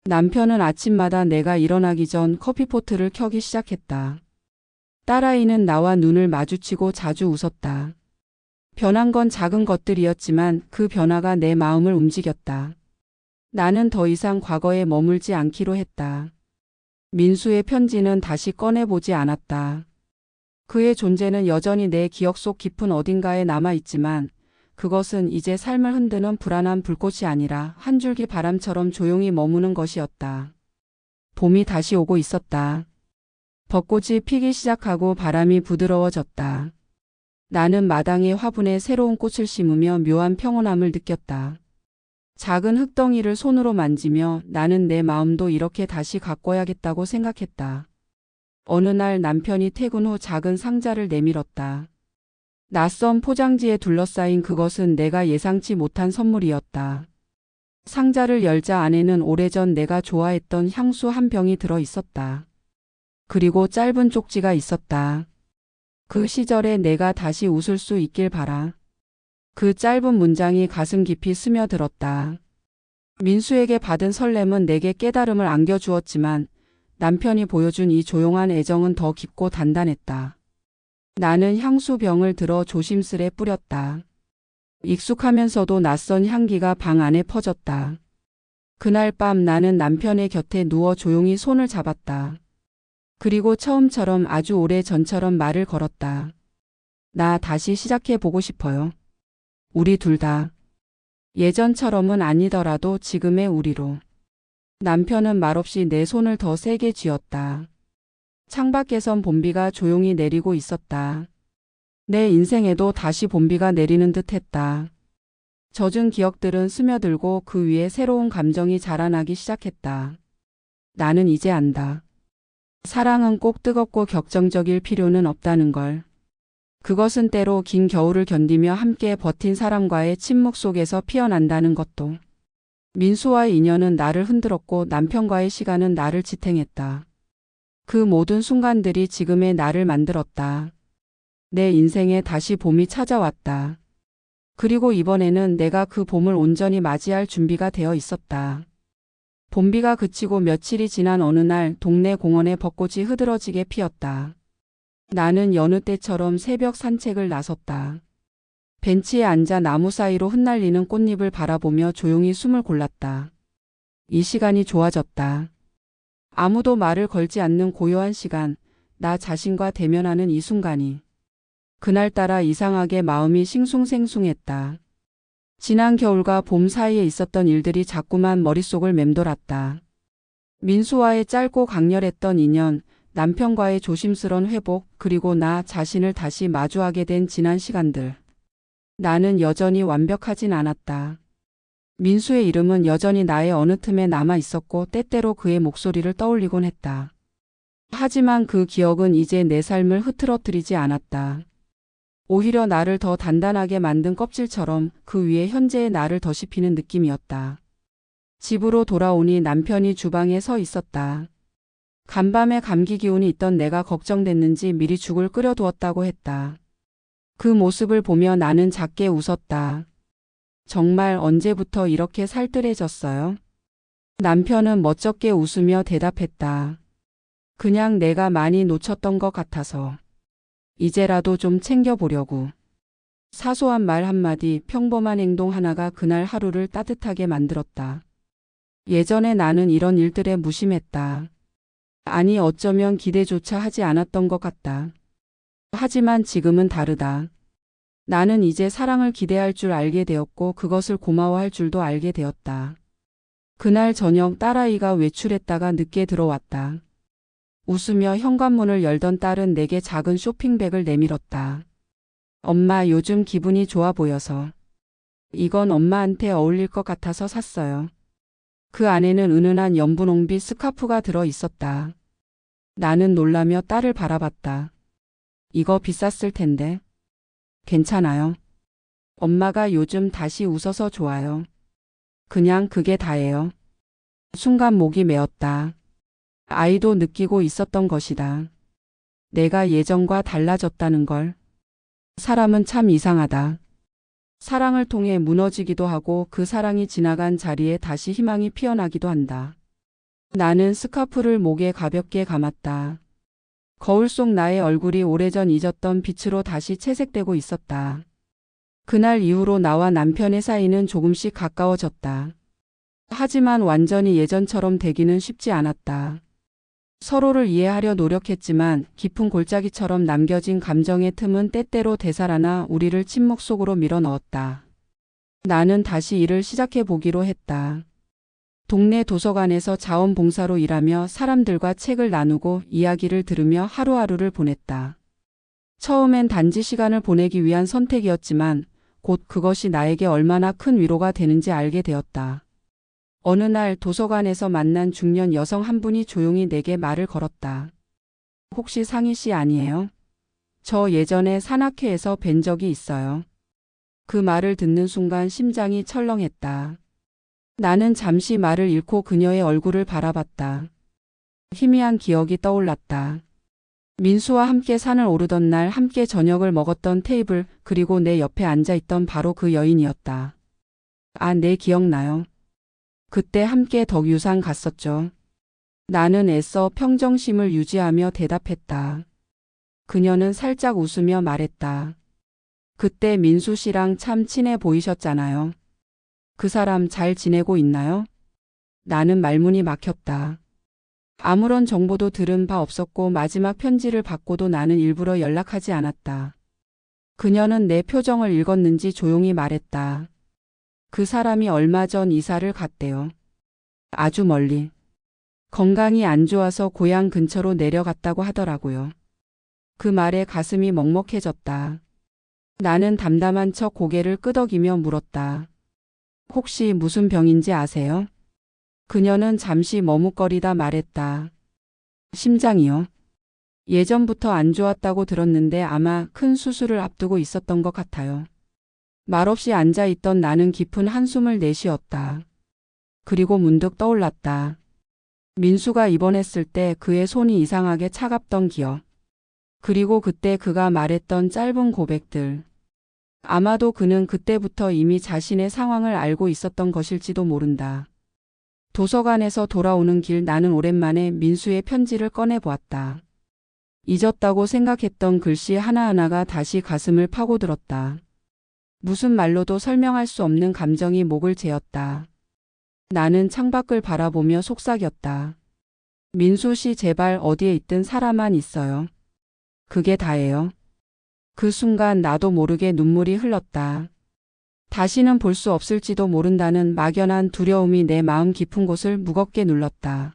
Speaker 1: 남편은 아침마다 내가 일어나기 전 커피포트를 켜기 시작했다. 딸아이는 나와 눈을 마주치고 자주 웃었다. 변한 건 작은 것들이었지만 그 변화가 내 마음을 움직였다. 나는 더 이상 과거에 머물지 않기로 했다. 민수의 편지는 다시 꺼내보지 않았다. 그의 존재는 여전히 내 기억 속 깊은 어딘가에 남아있지만 그것은 이제 삶을 흔드는 불안한 불꽃이 아니라 한 줄기 바람처럼 조용히 머무는 것이었다. 봄이 다시 오고 있었다. 벚꽃이 피기 시작하고 바람이 부드러워졌다. 나는 마당의 화분에 새로운 꽃을 심으며 묘한 평온함을 느꼈다. 작은 흙덩이를 손으로 만지며 나는 내 마음도 이렇게 다시 가꿔야겠다고 생각했다. 어느 날 남편이 퇴근 후 작은 상자를 내밀었다. 낯선 포장지에 둘러싸인 그것은 내가 예상치 못한 선물이었다. 상자를 열자 안에는 오래전 내가 좋아했던 향수 한 병이 들어 있었다. 그리고 짧은 쪽지가 있었다. 그 시절에 내가 다시 웃을 수 있길 바라. 그 짧은 문장이 가슴 깊이 스며들었다. 민수에게 받은 설렘은 내게 깨달음을 안겨주었지만 남편이 보여준 이 조용한 애정은 더 깊고 단단했다. 나는 향수병을 들어 조심스레 뿌렸다. 익숙하면서도 낯선 향기가 방 안에 퍼졌다. 그날 밤 나는 남편의 곁에 누워 조용히 손을 잡았다. 그리고 처음처럼 아주 오래 전처럼 말을 걸었다. 나 다시 시작해 보고 싶어요. 우리 둘 다. 예전처럼은 아니더라도 지금의 우리로. 남편은 말없이 내 손을 더 세게 쥐었다. 창밖에선 봄비가 조용히 내리고 있었다. 내 인생에도 다시 봄비가 내리는 듯 했다. 젖은 기억들은 스며들고 그 위에 새로운 감정이 자라나기 시작했다. 나는 이제 안다. 사랑은 꼭 뜨겁고 격정적일 필요는 없다는 걸. 그것은 때로 긴 겨울을 견디며 함께 버틴 사람과의 침묵 속에서 피어난다는 것도. 민수와의 인연은 나를 흔들었고 남편과의 시간은 나를 지탱했다. 그 모든 순간들이 지금의 나를 만들었다. 내 인생에 다시 봄이 찾아왔다. 그리고 이번에는 내가 그 봄을 온전히 맞이할 준비가 되어 있었다. 봄비가 그치고 며칠이 지난 어느 날 동네 공원에 벚꽃이 흐드러지게 피었다. 나는 여느 때처럼 새벽 산책을 나섰다. 벤치에 앉아 나무 사이로 흩날리는 꽃잎을 바라보며 조용히 숨을 골랐다. 이 시간이 좋아졌다. 아무도 말을 걸지 않는 고요한 시간, 나 자신과 대면하는 이 순간이. 그날따라 이상하게 마음이 싱숭생숭했다. 지난 겨울과 봄 사이에 있었던 일들이 자꾸만 머릿속을 맴돌았다. 민수와의 짧고 강렬했던 인연, 남편과의 조심스런 회복, 그리고 나 자신을 다시 마주하게 된 지난 시간들. 나는 여전히 완벽하진 않았다. 민수의 이름은 여전히 나의 어느 틈에 남아 있었고 때때로 그의 목소리를 떠올리곤 했다. 하지만 그 기억은 이제 내 삶을 흐트러뜨리지 않았다. 오히려 나를 더 단단하게 만든 껍질처럼 그 위에 현재의 나를 더 씹히는 느낌이었다. 집으로 돌아오니 남편이 주방에 서 있었다. 간밤에 감기 기운이 있던 내가 걱정됐는지 미리 죽을 끓여두었다고 했다. 그 모습을 보며 나는 작게 웃었다. 정말 언제부터 이렇게 살뜰해졌어요? 남편은 멋쩍게 웃으며 대답했다. 그냥 내가 많이 놓쳤던 것 같아서. 이제라도 좀 챙겨보려고. 사소한 말 한마디, 평범한 행동 하나가 그날 하루를 따뜻하게 만들었다. 예전에 나는 이런 일들에 무심했다. 아니 어쩌면 기대조차 하지 않았던 것 같다. 하지만 지금은 다르다. 나는 이제 사랑을 기대할 줄 알게 되었고 그것을 고마워할 줄도 알게 되었다. 그날 저녁 딸아이가 외출했다가 늦게 들어왔다. 웃으며 현관문을 열던 딸은 내게 작은 쇼핑백을 내밀었다. 엄마 요즘 기분이 좋아 보여서. 이건 엄마한테 어울릴 것 같아서 샀어요. 그 안에는 은은한 연분홍빛 스카프가 들어 있었다. 나는 놀라며 딸을 바라봤다. 이거 비쌌을 텐데. 괜찮아요. 엄마가 요즘 다시 웃어서 좋아요. 그냥 그게 다예요. 순간 목이 메었다. 아이도 느끼고 있었던 것이다. 내가 예전과 달라졌다는 걸. 사람은 참 이상하다. 사랑을 통해 무너지기도 하고 그 사랑이 지나간 자리에 다시 희망이 피어나기도 한다. 나는 스카프를 목에 가볍게 감았다. 거울 속 나의 얼굴이 오래전 잊었던 빛으로 다시 채색되고 있었다. 그날 이후로 나와 남편의 사이는 조금씩 가까워졌다. 하지만 완전히 예전처럼 되기는 쉽지 않았다. 서로를 이해하려 노력했지만 깊은 골짜기처럼 남겨진 감정의 틈은 때때로 되살아나 우리를 침묵 속으로 밀어넣었다. 나는 다시 일을 시작해 보기로 했다. 동네 도서관에서 자원봉사로 일하며 사람들과 책을 나누고 이야기를 들으며 하루하루를 보냈다. 처음엔 단지 시간을 보내기 위한 선택이었지만 곧 그것이 나에게 얼마나 큰 위로가 되는지 알게 되었다. 어느 날 도서관에서 만난 중년 여성 한 분이 조용히 내게 말을 걸었다. 혹시 상희 씨 아니에요? 저 예전에 산악회에서 뵌 적이 있어요. 그 말을 듣는 순간 심장이 철렁했다. 나는 잠시 말을 잃고 그녀의 얼굴을 바라봤다. 희미한 기억이 떠올랐다. 민수와 함께 산을 오르던 날 함께 저녁을 먹었던 테이블, 그리고 내 옆에 앉아있던 바로 그 여인이었다. 아, 네, 기억나요. 그때 함께 덕유산 갔었죠. 나는 애써 평정심을 유지하며 대답했다. 그녀는 살짝 웃으며 말했다. 그때 민수 씨랑 참 친해 보이셨잖아요. 그 사람 잘 지내고 있나요? 나는 말문이 막혔다. 아무런 정보도 들은 바 없었고 마지막 편지를 받고도 나는 일부러 연락하지 않았다. 그녀는 내 표정을 읽었는지 조용히 말했다. 그 사람이 얼마 전 이사를 갔대요. 아주 멀리. 건강이 안 좋아서 고향 근처로 내려갔다고 하더라고요. 그 말에 가슴이 먹먹해졌다. 나는 담담한 척 고개를 끄덕이며 물었다. 혹시 무슨 병인지 아세요? 그녀는 잠시 머뭇거리다 말했다. 심장이요. 예전부터 안 좋았다고 들었는데 아마 큰 수술을 앞두고 있었던 것 같아요. 말없이 앉아있던 나는 깊은 한숨을 내쉬었다. 그리고 문득 떠올랐다. 민수가 입원했을 때 그의 손이 이상하게 차갑던 기억. 그리고 그때 그가 말했던 짧은 고백들. 아마도 그는 그때부터 이미 자신의 상황을 알고 있었던 것일지도 모른다. 도서관에서 돌아오는 길 나는 오랜만에 민수의 편지를 꺼내보았다. 잊었다고 생각했던 글씨 하나하나가 다시 가슴을 파고들었다. 무슨 말로도 설명할 수 없는 감정이 목을 죄었다. 나는 창밖을 바라보며 속삭였다. 민수 씨 제발 어디에 있든 살아만 있어요. 그게 다예요. 그 순간 나도 모르게 눈물이 흘렀다. 다시는 볼 수 없을지도 모른다는 막연한 두려움이 내 마음 깊은 곳을 무겁게 눌렀다.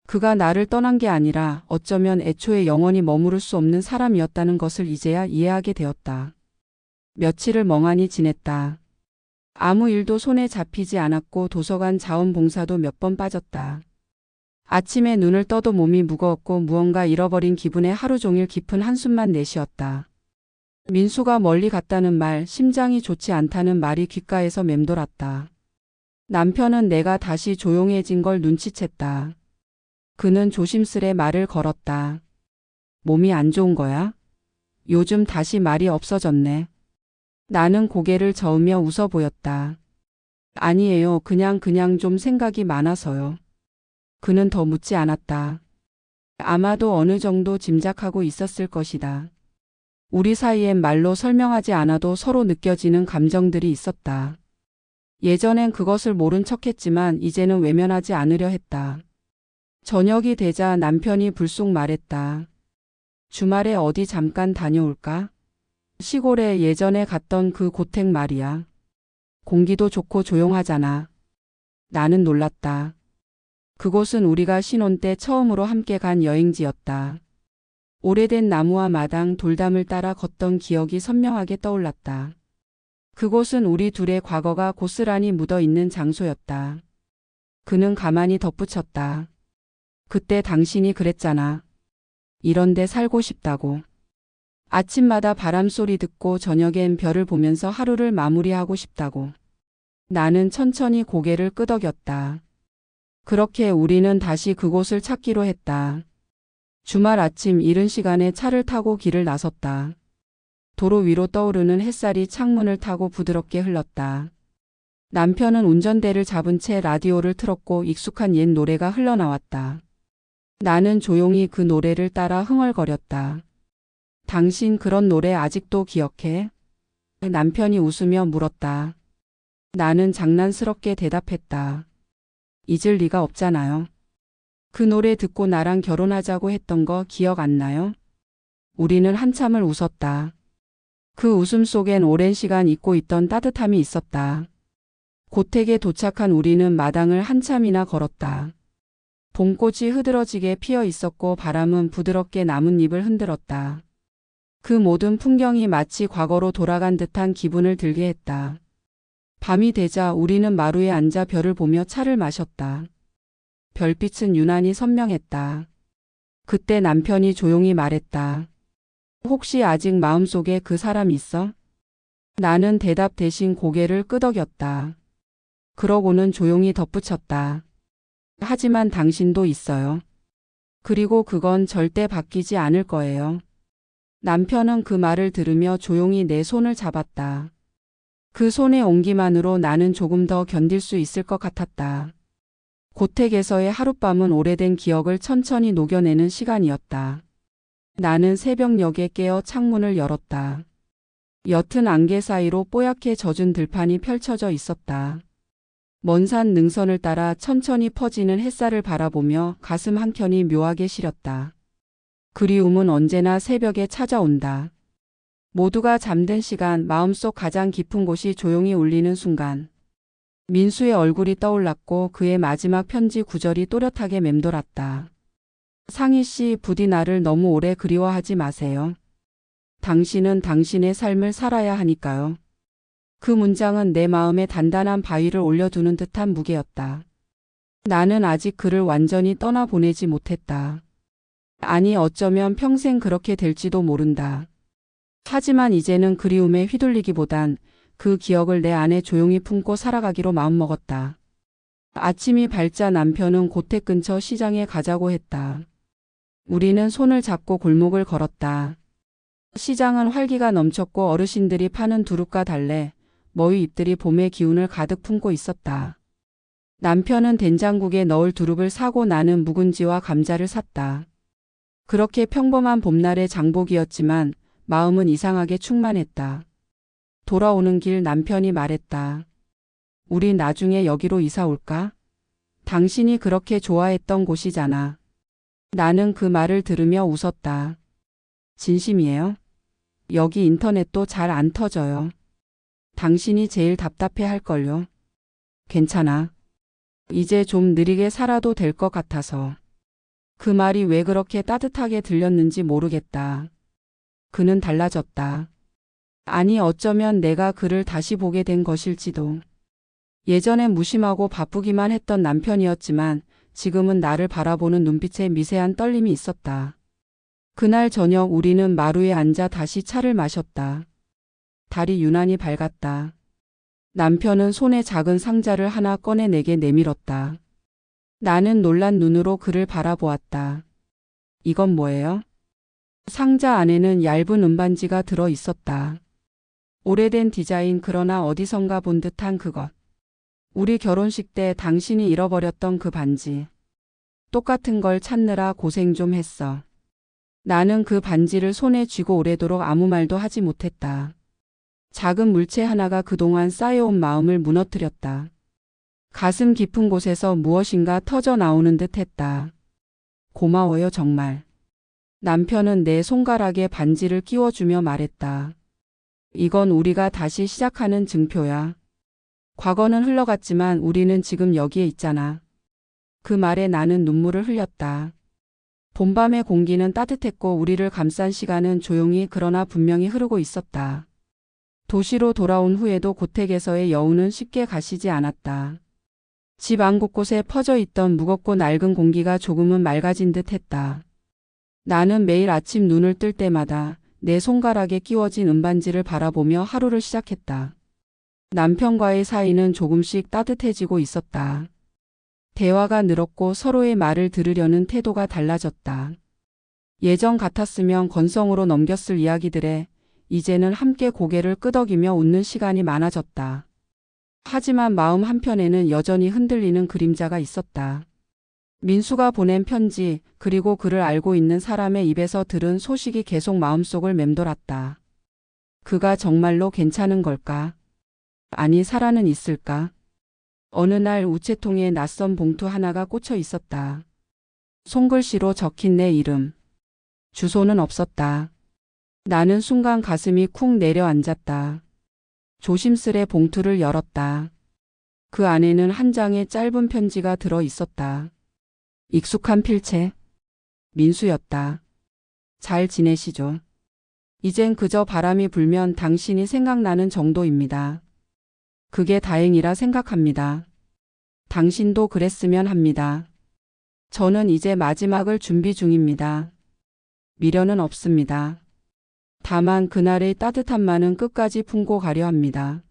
Speaker 1: 그가 나를 떠난 게 아니라 어쩌면 애초에 영원히 머무를 수 없는 사람이었다는 것을 이제야 이해하게 되었다. 며칠을 멍하니 지냈다. 아무 일도 손에 잡히지 않았고 도서관 자원봉사도 몇 번 빠졌다. 아침에 눈을 떠도 몸이 무거웠고 무언가 잃어버린 기분에 하루 종일 깊은 한숨만 내쉬었다. 민수가 멀리 갔다는 말, 심장이 좋지 않다는 말이 귓가에서 맴돌았다. 남편은 내가 다시 조용해진 걸 눈치챘다. 그는 조심스레 말을 걸었다. 몸이 안 좋은 거야? 요즘 다시 말이 없어졌네. 나는 고개를 저으며 웃어 보였다. 아니에요. 그냥 좀 생각이 많아서요. 그는 더 묻지 않았다. 아마도 어느 정도 짐작하고 있었을 것이다. 우리 사이엔 말로 설명하지 않아도 서로 느껴지는 감정들이 있었다. 예전엔 그것을 모른 척했지만 이제는 외면하지 않으려 했다. 저녁이 되자 남편이 불쑥 말했다. 주말에 어디 잠깐 다녀올까? 시골에 예전에 갔던 그 고택 말이야. 공기도 좋고 조용하잖아. 나는 놀랐다. 그곳은 우리가 신혼 때 처음으로 함께 간 여행지였다. 오래된 나무와 마당, 돌담을 따라 걷던 기억이 선명하게 떠올랐다. 그곳은 우리 둘의 과거가 고스란히 묻어있는 장소였다. 그는 가만히 덧붙였다. 그때 당신이 그랬잖아. 이런 데 살고 싶다고. 아침마다 바람소리 듣고 저녁엔 별을 보면서 하루를 마무리하고 싶다고. 나는 천천히 고개를 끄덕였다. 그렇게 우리는 다시 그곳을 찾기로 했다. 주말 아침 이른 시간에 차를 타고 길을 나섰다. 도로 위로 떠오르는 햇살이 창문을 타고 부드럽게 흘렀다. 남편은 운전대를 잡은 채 라디오를 틀었고 익숙한 옛 노래가 흘러나왔다. 나는 조용히 그 노래를 따라 흥얼거렸다. 당신 그런 노래 아직도 기억해? 남편이 웃으며 물었다. 나는 장난스럽게 대답했다. 잊을 리가 없잖아요. 그 노래 듣고 나랑 결혼하자고 했던 거 기억 안 나요? 우리는 한참을 웃었다. 그 웃음 속엔 오랜 시간 잊고 있던 따뜻함이 있었다. 고택에 도착한 우리는 마당을 한참이나 걸었다. 봄꽃이 흐드러지게 피어 있었고 바람은 부드럽게 나뭇잎을 흔들었다. 그 모든 풍경이 마치 과거로 돌아간 듯한 기분을 들게 했다. 밤이 되자 우리는 마루에 앉아 별을 보며 차를 마셨다. 별빛은 유난히 선명했다. 그때 남편이 조용히 말했다. 혹시 아직 마음속에 그 사람 있어? 나는 대답 대신 고개를 끄덕였다. 그러고는 조용히 덧붙였다. 하지만 당신도 있어요. 그리고 그건 절대 바뀌지 않을 거예요. 남편은 그 말을 들으며 조용히 내 손을 잡았다. 그 손의 온기만으로 나는 조금 더 견딜 수 있을 것 같았다. 고택에서의 하룻밤은 오래된 기억을 천천히 녹여내는 시간이었다. 나는 새벽녘에 깨어 창문을 열었다. 옅은 안개 사이로 뽀얗게 젖은 들판이 펼쳐져 있었다. 먼 산 능선을 따라 천천히 퍼지는 햇살을 바라보며 가슴 한켠이 묘하게 시렸다. 그리움은 언제나 새벽에 찾아온다. 모두가 잠든 시간, 마음속 가장 깊은 곳이 조용히 울리는 순간. 민수의 얼굴이 떠올랐고 그의 마지막 편지 구절이 또렷하게 맴돌았다. 상희 씨, 부디 나를 너무 오래 그리워하지 마세요. 당신은 당신의 삶을 살아야 하니까요. 그 문장은 내 마음에 단단한 바위를 올려두는 듯한 무게였다. 나는 아직 그를 완전히 떠나보내지 못했다. 아니, 어쩌면 평생 그렇게 될지도 모른다. 하지만 이제는 그리움에 휘둘리기보단 그 기억을 내 안에 조용히 품고 살아가기로 마음먹었다. 아침이 밝자 남편은 고택 근처 시장에 가자고 했다. 우리는 손을 잡고 골목을 걸었다. 시장은 활기가 넘쳤고 어르신들이 파는 두릅과 달래, 머위 잎들이 봄의 기운을 가득 품고 있었다. 남편은 된장국에 넣을 두릅을 사고 나는 묵은지와 감자를 샀다. 그렇게 평범한 봄날의 장복이었지만 마음은 이상하게 충만했다. 돌아오는 길 남편이 말했다. 우리 나중에 여기로 이사 올까? 당신이 그렇게 좋아했던 곳이잖아. 나는 그 말을 들으며 웃었다. 진심이에요? 여기 인터넷도 잘 안 터져요. 당신이 제일 답답해 할걸요. 괜찮아. 이제 좀 느리게 살아도 될 것 같아서. 그 말이 왜 그렇게 따뜻하게 들렸는지 모르겠다. 그는 달라졌다. 아니, 어쩌면 내가 그를 다시 보게 된 것일지도. 예전엔 무심하고 바쁘기만 했던 남편이었지만 지금은 나를 바라보는 눈빛에 미세한 떨림이 있었다. 그날 저녁 우리는 마루에 앉아 다시 차를 마셨다. 달이 유난히 밝았다. 남편은 손에 작은 상자를 하나 꺼내 내게 내밀었다. 나는 놀란 눈으로 그를 바라보았다. 이건 뭐예요? 상자 안에는 얇은 은반지가 들어 있었다. 오래된 디자인, 그러나 어디선가 본 듯한 그것. 우리 결혼식 때 당신이 잃어버렸던 그 반지. 똑같은 걸 찾느라 고생 좀 했어. 나는 그 반지를 손에 쥐고 오래도록 아무 말도 하지 못했다. 작은 물체 하나가 그동안 쌓여온 마음을 무너뜨렸다. 가슴 깊은 곳에서 무엇인가 터져 나오는 듯 했다. 고마워요, 정말. 남편은 내 손가락에 반지를 끼워주며 말했다. 이건 우리가 다시 시작하는 증표야. 과거는 흘러갔지만 우리는 지금 여기에 있잖아. 그 말에 나는 눈물을 흘렸다. 봄밤의 공기는 따뜻했고 우리를 감싼 시간은 조용히 그러나 분명히 흐르고 있었다. 도시로 돌아온 후에도 고택에서의 여운은 쉽게 가시지 않았다. 집 안 곳곳에 퍼져 있던 무겁고 낡은 공기가 조금은 맑아진 듯 했다. 나는 매일 아침 눈을 뜰 때마다 내 손가락에 끼워진 은반지를 바라보며 하루를 시작했다. 남편과의 사이는 조금씩 따뜻해지고 있었다. 대화가 늘었고 서로의 말을 들으려는 태도가 달라졌다. 예전 같았으면 건성으로 넘겼을 이야기들에 이제는 함께 고개를 끄덕이며 웃는 시간이 많아졌다. 하지만 마음 한편에는 여전히 흔들리는 그림자가 있었다. 민수가 보낸 편지, 그리고 그를 알고 있는 사람의 입에서 들은 소식이 계속 마음속을 맴돌았다. 그가 정말로 괜찮은 걸까? 아니, 살아는 있을까? 어느 날 우체통에 낯선 봉투 하나가 꽂혀 있었다. 손글씨로 적힌 내 이름. 주소는 없었다. 나는 순간 가슴이 쿵 내려앉았다. 조심스레 봉투를 열었다. 그 안에는 한 장의 짧은 편지가 들어 있었다. 익숙한 필체. 민수였다. 잘 지내시죠? 이젠 그저 바람이 불면 당신이 생각나는 정도입니다. 그게 다행이라 생각합니다. 당신도 그랬으면 합니다. 저는 이제 마지막을 준비 중입니다. 미련은 없습니다. 다만 그날의 따뜻함만은 끝까지 품고 가려 합니다.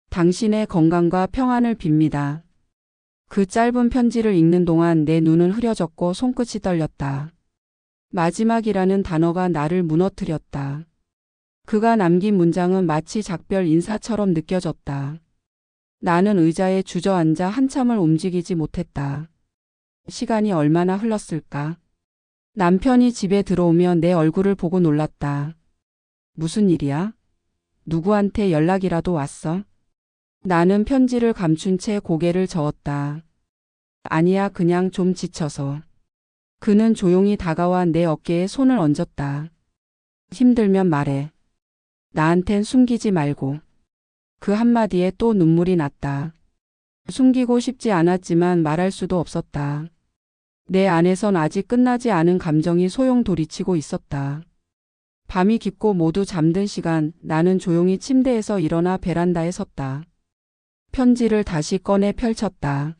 Speaker 1: 당신의 건강과 평안을 빕니다. 그 짧은 편지를 읽는 동안 내 눈은 흐려졌고 손끝이 떨렸다. 마지막이라는 단어가 나를 무너뜨렸다. 그가 남긴 문장은 마치 작별 인사처럼 느껴졌다. 나는 의자에 주저앉아 한참을 움직이지 못했다. 시간이 얼마나 흘렀을까? 남편이 집에 들어오며 내 얼굴을 보고 놀랐다. 무슨 일이야? 누구한테 연락이라도 왔어? 나는 편지를 감춘 채 고개를 저었다. 아니야, 그냥 좀 지쳐서. 그는 조용히 다가와 내 어깨에 손을 얹었다. 힘들면 말해. 나한텐 숨기지 말고. 그 한마디에 또 눈물이 났다. 숨기고 싶지 않았지만 말할 수도 없었다. 내 안에선 아직 끝나지 않은 감정이 소용돌이치고 있었다. 밤이 깊고 모두 잠든 시간, 나는 조용히 침대에서 일어나 베란다에 섰다. 편지를 다시 꺼내 펼쳤다.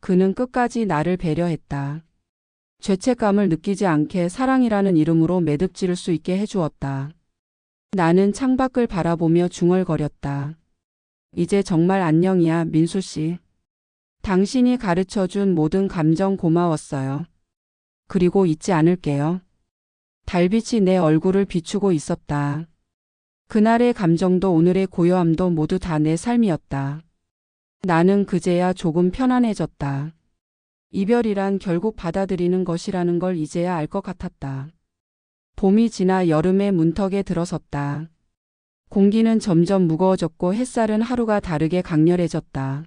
Speaker 1: 그는 끝까지 나를 배려했다. 죄책감을 느끼지 않게 사랑이라는 이름으로 매듭지를 수 있게 해주었다. 나는 창밖을 바라보며 중얼거렸다. 이제 정말 안녕이야, 민수 씨. 당신이 가르쳐준 모든 감정 고마웠어요. 그리고 잊지 않을게요. 달빛이 내 얼굴을 비추고 있었다. 그날의 감정도 오늘의 고요함도 모두 다 내 삶이었다. 나는 그제야 조금 편안해졌다. 이별이란 결국 받아들이는 것이라는 걸 이제야 알 것 같았다. 봄이 지나 여름의 문턱에 들어섰다. 공기는 점점 무거워졌고 햇살은 하루가 다르게 강렬해졌다.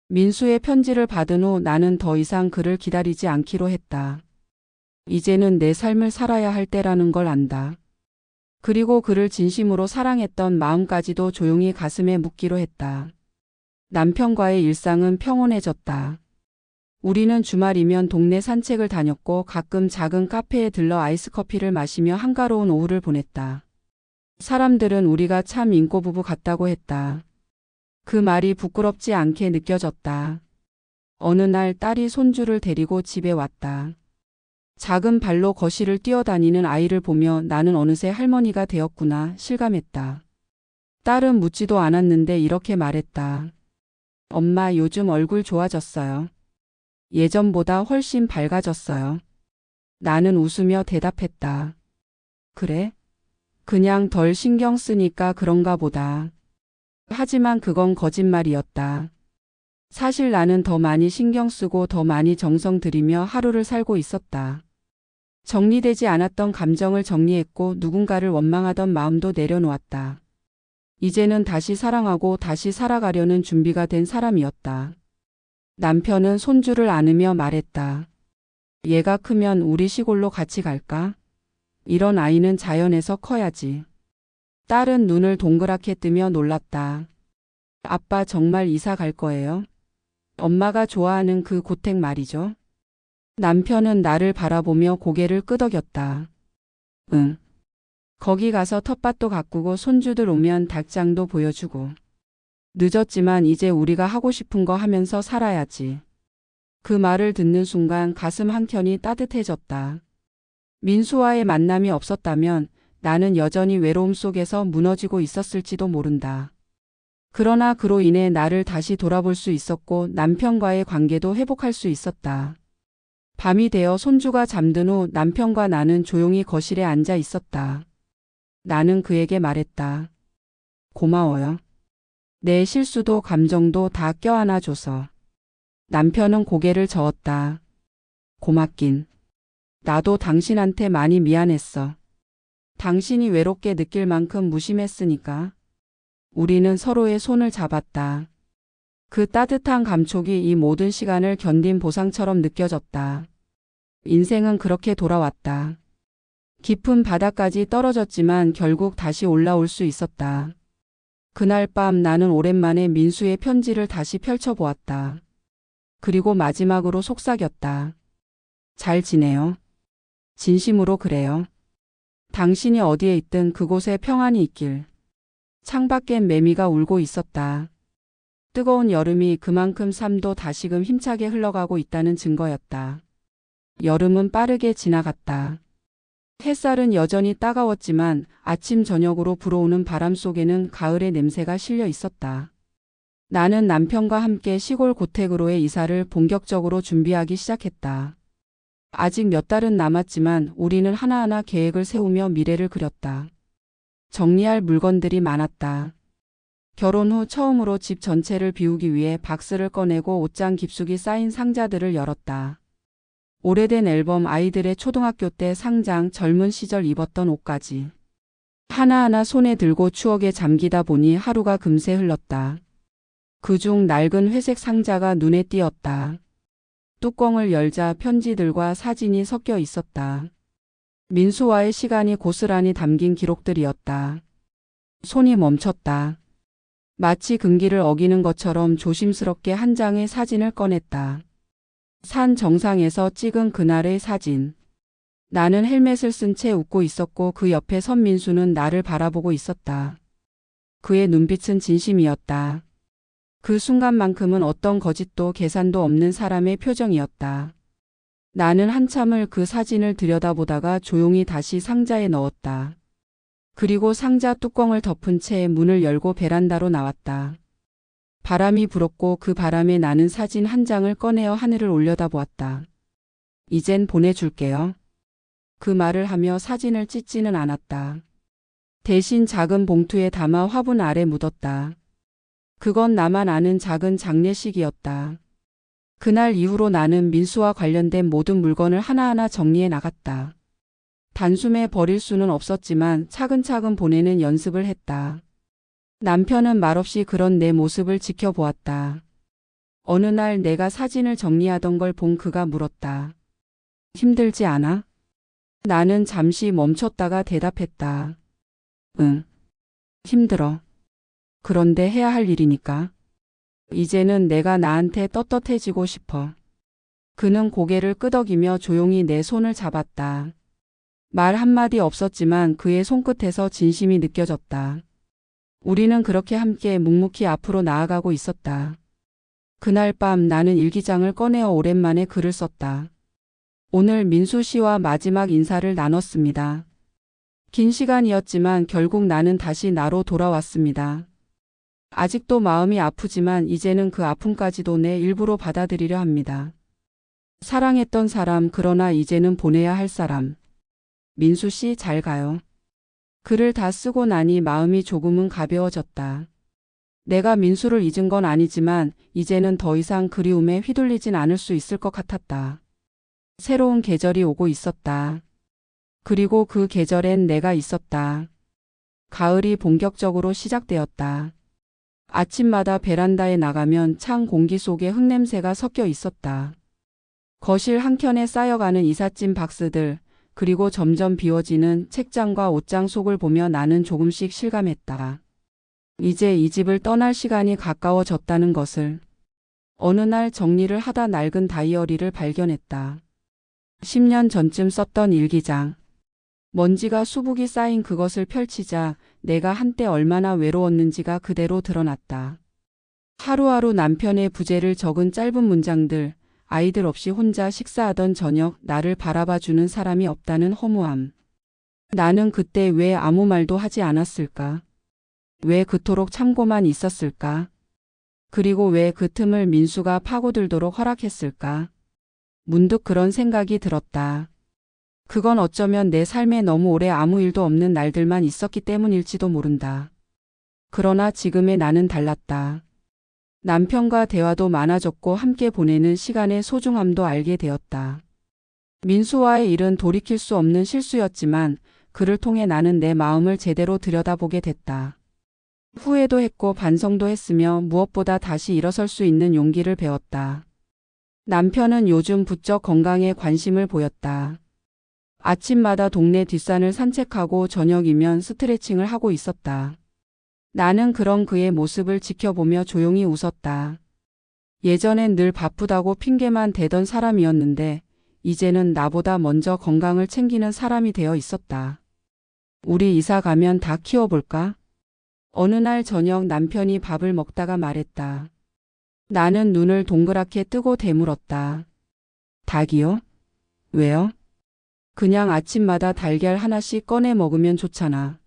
Speaker 1: 민수의 편지를 받은 후 나는 더 이상 그를 기다리지 않기로 했다. 이제는 내 삶을 살아야 할 때라는 걸 안다. 그리고 그를 진심으로 사랑했던 마음까지도 조용히 가슴에 묻기로 했다. 남편과의 일상은 평온해졌다. 우리는 주말이면 동네 산책을 다녔고 가끔 작은 카페에 들러 아이스커피를 마시며 한가로운 오후를 보냈다. 사람들은 우리가 참 인꼬부부 같다고 했다. 그 말이 부끄럽지 않게 느껴졌다. 어느 날 딸이 손주를 데리고 집에 왔다. 작은 발로 거실을 뛰어다니는 아이를 보며 나는 어느새 할머니가 되었구나 실감했다. 딸은 묻지도 않았는데 이렇게 말했다. 엄마, 요즘 얼굴 좋아졌어요. 예전보다 훨씬 밝아졌어요. 나는 웃으며 대답했다. 그래? 그냥 덜 신경 쓰니까 그런가 보다. 하지만 그건 거짓말이었다. 사실 나는 더 많이 신경 쓰고 더 많이 정성 들이며 하루를 살고 있었다. 정리되지 않았던 감정을 정리했고 누군가를 원망하던 마음도 내려놓았다. 이제는 다시 사랑하고 다시 살아가려는 준비가 된 사람이었다. 남편은 손주를 안으며 말했다. 얘가 크면 우리 시골로 같이 갈까? 이런 아이는 자연에서 커야지. 딸은 눈을 동그랗게 뜨며 놀랐다. 아빠 정말 이사 갈 거예요? 엄마가 좋아하는 그 고택 말이죠. 남편은 나를 바라보며 고개를 끄덕였다. 응. 거기 가서 텃밭도 가꾸고 손주들 오면 닭장도 보여주고. 늦었지만 이제 우리가 하고 싶은 거 하면서 살아야지. 그 말을 듣는 순간 가슴 한켠이 따뜻해졌다. 민수와의 만남이 없었다면 나는 여전히 외로움 속에서 무너지고 있었을지도 모른다. 그러나 그로 인해 나를 다시 돌아볼 수 있었고 남편과의 관계도 회복할 수 있었다. 밤이 되어 손주가 잠든 후 남편과 나는 조용히 거실에 앉아 있었다. 나는 그에게 말했다. 고마워요. 내 실수도 감정도 다 껴안아줘서. 남편은 고개를 저었다. 고맙긴. 나도 당신한테 많이 미안했어. 당신이 외롭게 느낄 만큼 무심했으니까. 우리는 서로의 손을 잡았다. 그 따뜻한 감촉이 이 모든 시간을 견딘 보상처럼 느껴졌다. 인생은 그렇게 돌아왔다. 깊은 바다까지 떨어졌지만 결국 다시 올라올 수 있었다. 그날 밤 나는 오랜만에 민수의 편지를 다시 펼쳐보았다. 그리고 마지막으로 속삭였다. 잘 지내요. 진심으로 그래요. 당신이 어디에 있든 그곳에 평안이 있길. 창밖엔 매미가 울고 있었다. 뜨거운 여름이 그만큼 삶도 다시금 힘차게 흘러가고 있다는 증거였다. 여름은 빠르게 지나갔다. 햇살은 여전히 따가웠지만 아침 저녁으로 불어오는 바람 속에는 가을의 냄새가 실려 있었다. 나는 남편과 함께 시골 고택으로의 이사를 본격적으로 준비하기 시작했다. 아직 몇 달은 남았지만 우리는 하나하나 계획을 세우며 미래를 그렸다. 정리할 물건들이 많았다. 결혼 후 처음으로 집 전체를 비우기 위해 박스를 꺼내고 옷장 깊숙이 쌓인 상자들을 열었다. 오래된 앨범, 아이들의 초등학교 때 상장, 젊은 시절 입었던 옷까지. 하나하나 손에 들고 추억에 잠기다 보니 하루가 금세 흘렀다. 그중 낡은 회색 상자가 눈에 띄었다. 뚜껑을 열자 편지들과 사진이 섞여 있었다. 민수와의 시간이 고스란히 담긴 기록들이었다. 손이 멈췄다. 마치 금기를 어기는 것처럼 조심스럽게 한 장의 사진을 꺼냈다. 산 정상에서 찍은 그날의 사진. 나는 헬멧을 쓴 채 웃고 있었고 그 옆에 선 민수는 나를 바라보고 있었다. 그의 눈빛은 진심이었다. 그 순간만큼은 어떤 거짓도 계산도 없는 사람의 표정이었다. 나는 한참을 그 사진을 들여다보다가 조용히 다시 상자에 넣었다. 그리고 상자 뚜껑을 덮은 채 문을 열고 베란다로 나왔다. 바람이 불었고 그 바람에 나는 사진 한 장을 꺼내어 하늘을 올려다보았다. 이젠 보내줄게요. 그 말을 하며 사진을 찢지는 않았다. 대신 작은 봉투에 담아 화분 아래 묻었다. 그건 나만 아는 작은 장례식이었다. 그날 이후로 나는 민수와 관련된 모든 물건을 하나하나 정리해 나갔다. 단숨에 버릴 수는 없었지만 차근차근 보내는 연습을 했다. 남편은 말없이 그런 내 모습을 지켜보았다. 어느 날 내가 사진을 정리하던 걸 본 그가 물었다. 힘들지 않아? 나는 잠시 멈췄다가 대답했다. 응. 힘들어. 그런데 해야 할 일이니까. 이제는 내가 나한테 떳떳해지고 싶어. 그는 고개를 끄덕이며 조용히 내 손을 잡았다. 말 한마디 없었지만 그의 손끝에서 진심이 느껴졌다. 우리는 그렇게 함께 묵묵히 앞으로 나아가고 있었다. 그날 밤 나는 일기장을 꺼내어 오랜만에 글을 썼다. 오늘 민수 씨와 마지막 인사를 나눴습니다. 긴 시간이었지만 결국 나는 다시 나로 돌아왔습니다. 아직도 마음이 아프지만 이제는 그 아픔까지도 내 일부로 받아들이려 합니다. 사랑했던 사람, 그러나 이제는 보내야 할 사람. 민수 씨 잘 가요. 글을 다 쓰고 나니 마음이 조금은 가벼워졌다. 내가 민수를 잊은 건 아니지만 이제는 더 이상 그리움에 휘둘리진 않을 수 있을 것 같았다. 새로운 계절이 오고 있었다. 그리고 그 계절엔 내가 있었다. 가을이 본격적으로 시작되었다. 아침마다 베란다에 나가면 찬 공기 속에 흙냄새가 섞여 있었다. 거실 한켠에 쌓여가는 이삿짐 박스들, 그리고 점점 비워지는 책장과 옷장 속을 보며 나는 조금씩 실감했다. 이제 이 집을 떠날 시간이 가까워졌다는 것을. 어느 날 정리를 하다 낡은 다이어리를 발견했다. 10년 전쯤 썼던 일기장. 먼지가 수북이 쌓인 그것을 펼치자 내가 한때 얼마나 외로웠는지가 그대로 드러났다. 하루하루 남편의 부재를 적은 짧은 문장들, 아이들 없이 혼자 식사하던 저녁, 나를 바라봐주는 사람이 없다는 허무함. 나는 그때 왜 아무 말도 하지 않았을까? 왜 그토록 참고만 있었을까? 그리고 왜 그 틈을 민수가 파고들도록 허락했을까? 문득 그런 생각이 들었다. 그건 어쩌면 내 삶에 너무 오래 아무 일도 없는 날들만 있었기 때문일지도 모른다. 그러나 지금의 나는 달랐다. 남편과 대화도 많아졌고 함께 보내는 시간의 소중함도 알게 되었다. 민수와의 일은 돌이킬 수 없는 실수였지만 그를 통해 나는 내 마음을 제대로 들여다보게 됐다. 후회도 했고 반성도 했으며 무엇보다 다시 일어설 수 있는 용기를 배웠다. 남편은 요즘 부쩍 건강에 관심을 보였다. 아침마다 동네 뒷산을 산책하고 저녁이면 스트레칭을 하고 있었다. 나는 그런 그의 모습을 지켜보며 조용히 웃었다. 예전엔 늘 바쁘다고 핑계만 대던 사람이었는데 이제는 나보다 먼저 건강을 챙기는 사람이 되어 있었다. 우리 이사 가면 닭 키워볼까? 어느 날 저녁 남편이 밥을 먹다가 말했다. 나는 눈을 동그랗게 뜨고 되물었다. 닭이요? 왜요? 그냥 아침마다 달걀 하나씩 꺼내 먹으면 좋잖아.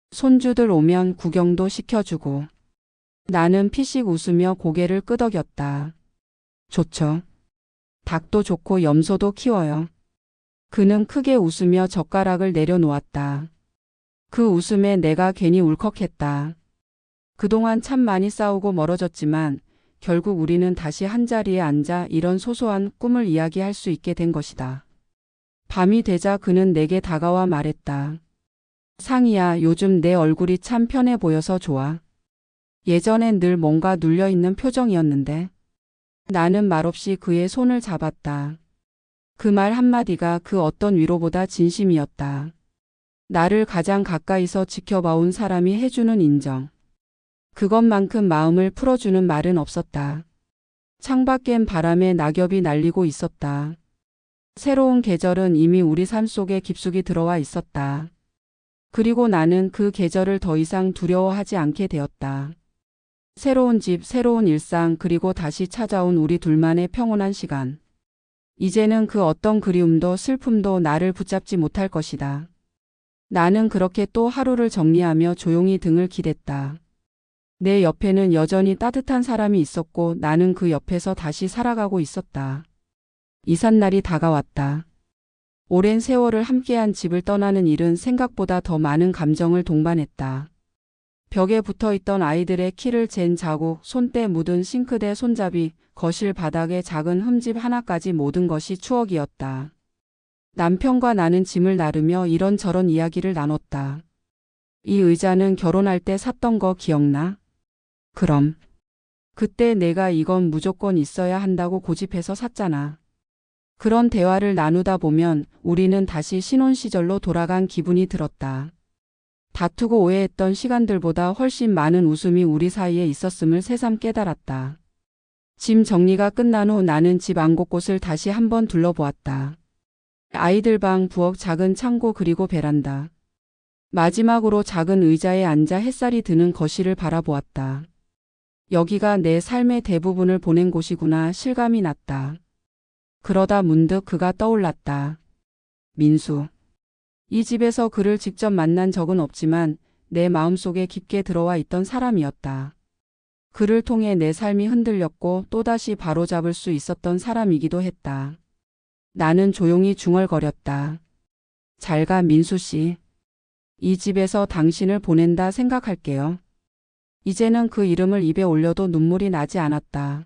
Speaker 1: 손주들 오면 구경도 시켜주고. 나는 피식 웃으며 고개를 끄덕였다. 좋죠. 닭도 좋고 염소도 키워요. 그는 크게 웃으며 젓가락을 내려놓았다. 그 웃음에 내가 괜히 울컥했다. 그동안 참 많이 싸우고 멀어졌지만 결국 우리는 다시 한자리에 앉아 이런 소소한 꿈을 이야기할 수 있게 된 것이다. 밤이 되자 그는 내게 다가와 말했다. 상희야, 요즘 내 얼굴이 참 편해 보여서 좋아. 예전엔 늘 뭔가 눌려있는 표정이었는데. 나는 말없이 그의 손을 잡았다. 그 말 한마디가 그 어떤 위로보다 진심이었다. 나를 가장 가까이서 지켜봐온 사람이 해주는 인정. 그것만큼 마음을 풀어주는 말은 없었다. 창밖엔 바람에 낙엽이 날리고 있었다. 새로운 계절은 이미 우리 삶 속에 깊숙이 들어와 있었다. 그리고 나는 그 계절을 더 이상 두려워하지 않게 되었다. 새로운 집, 새로운 일상, 그리고 다시 찾아온 우리 둘만의 평온한 시간. 이제는 그 어떤 그리움도 슬픔도 나를 붙잡지 못할 것이다. 나는 그렇게 또 하루를 정리하며 조용히 등을 기댔다. 내 옆에는 여전히 따뜻한 사람이 있었고 나는 그 옆에서 다시 살아가고 있었다. 이삿날이 다가왔다. 오랜 세월을 함께한 집을 떠나는 일은 생각보다 더 많은 감정을 동반했다. 벽에 붙어있던 아이들의 키를 잰 자국, 손때 묻은 싱크대 손잡이, 거실 바닥의 작은 흠집 하나까지 모든 것이 추억이었다. 남편과 나는 짐을 나르며 이런저런 이야기를 나눴다. 이 의자는 결혼할 때 샀던 거 기억나? 그럼. 그때 내가 이건 무조건 있어야 한다고 고집해서 샀잖아. 그런 대화를 나누다 보면 우리는 다시 신혼 시절로 돌아간 기분이 들었다. 다투고 오해했던 시간들보다 훨씬 많은 웃음이 우리 사이에 있었음을 새삼 깨달았다. 짐 정리가 끝난 후 나는 집 안 곳곳을 다시 한번 둘러보았다. 아이들 방, 부엌, 작은 창고 그리고 베란다. 마지막으로 작은 의자에 앉아 햇살이 드는 거실을 바라보았다. 여기가 내 삶의 대부분을 보낸 곳이구나 실감이 났다. 그러다 문득 그가 떠올랐다. 민수. 이 집에서 그를 직접 만난 적은 없지만 내 마음속에 깊게 들어와 있던 사람이었다. 그를 통해 내 삶이 흔들렸고 또다시 바로잡을 수 있었던 사람이기도 했다. 나는 조용히 중얼거렸다. 잘 가 민수 씨. 이 집에서 당신을 보낸다 생각할게요. 이제는 그 이름을 입에 올려도 눈물이 나지 않았다.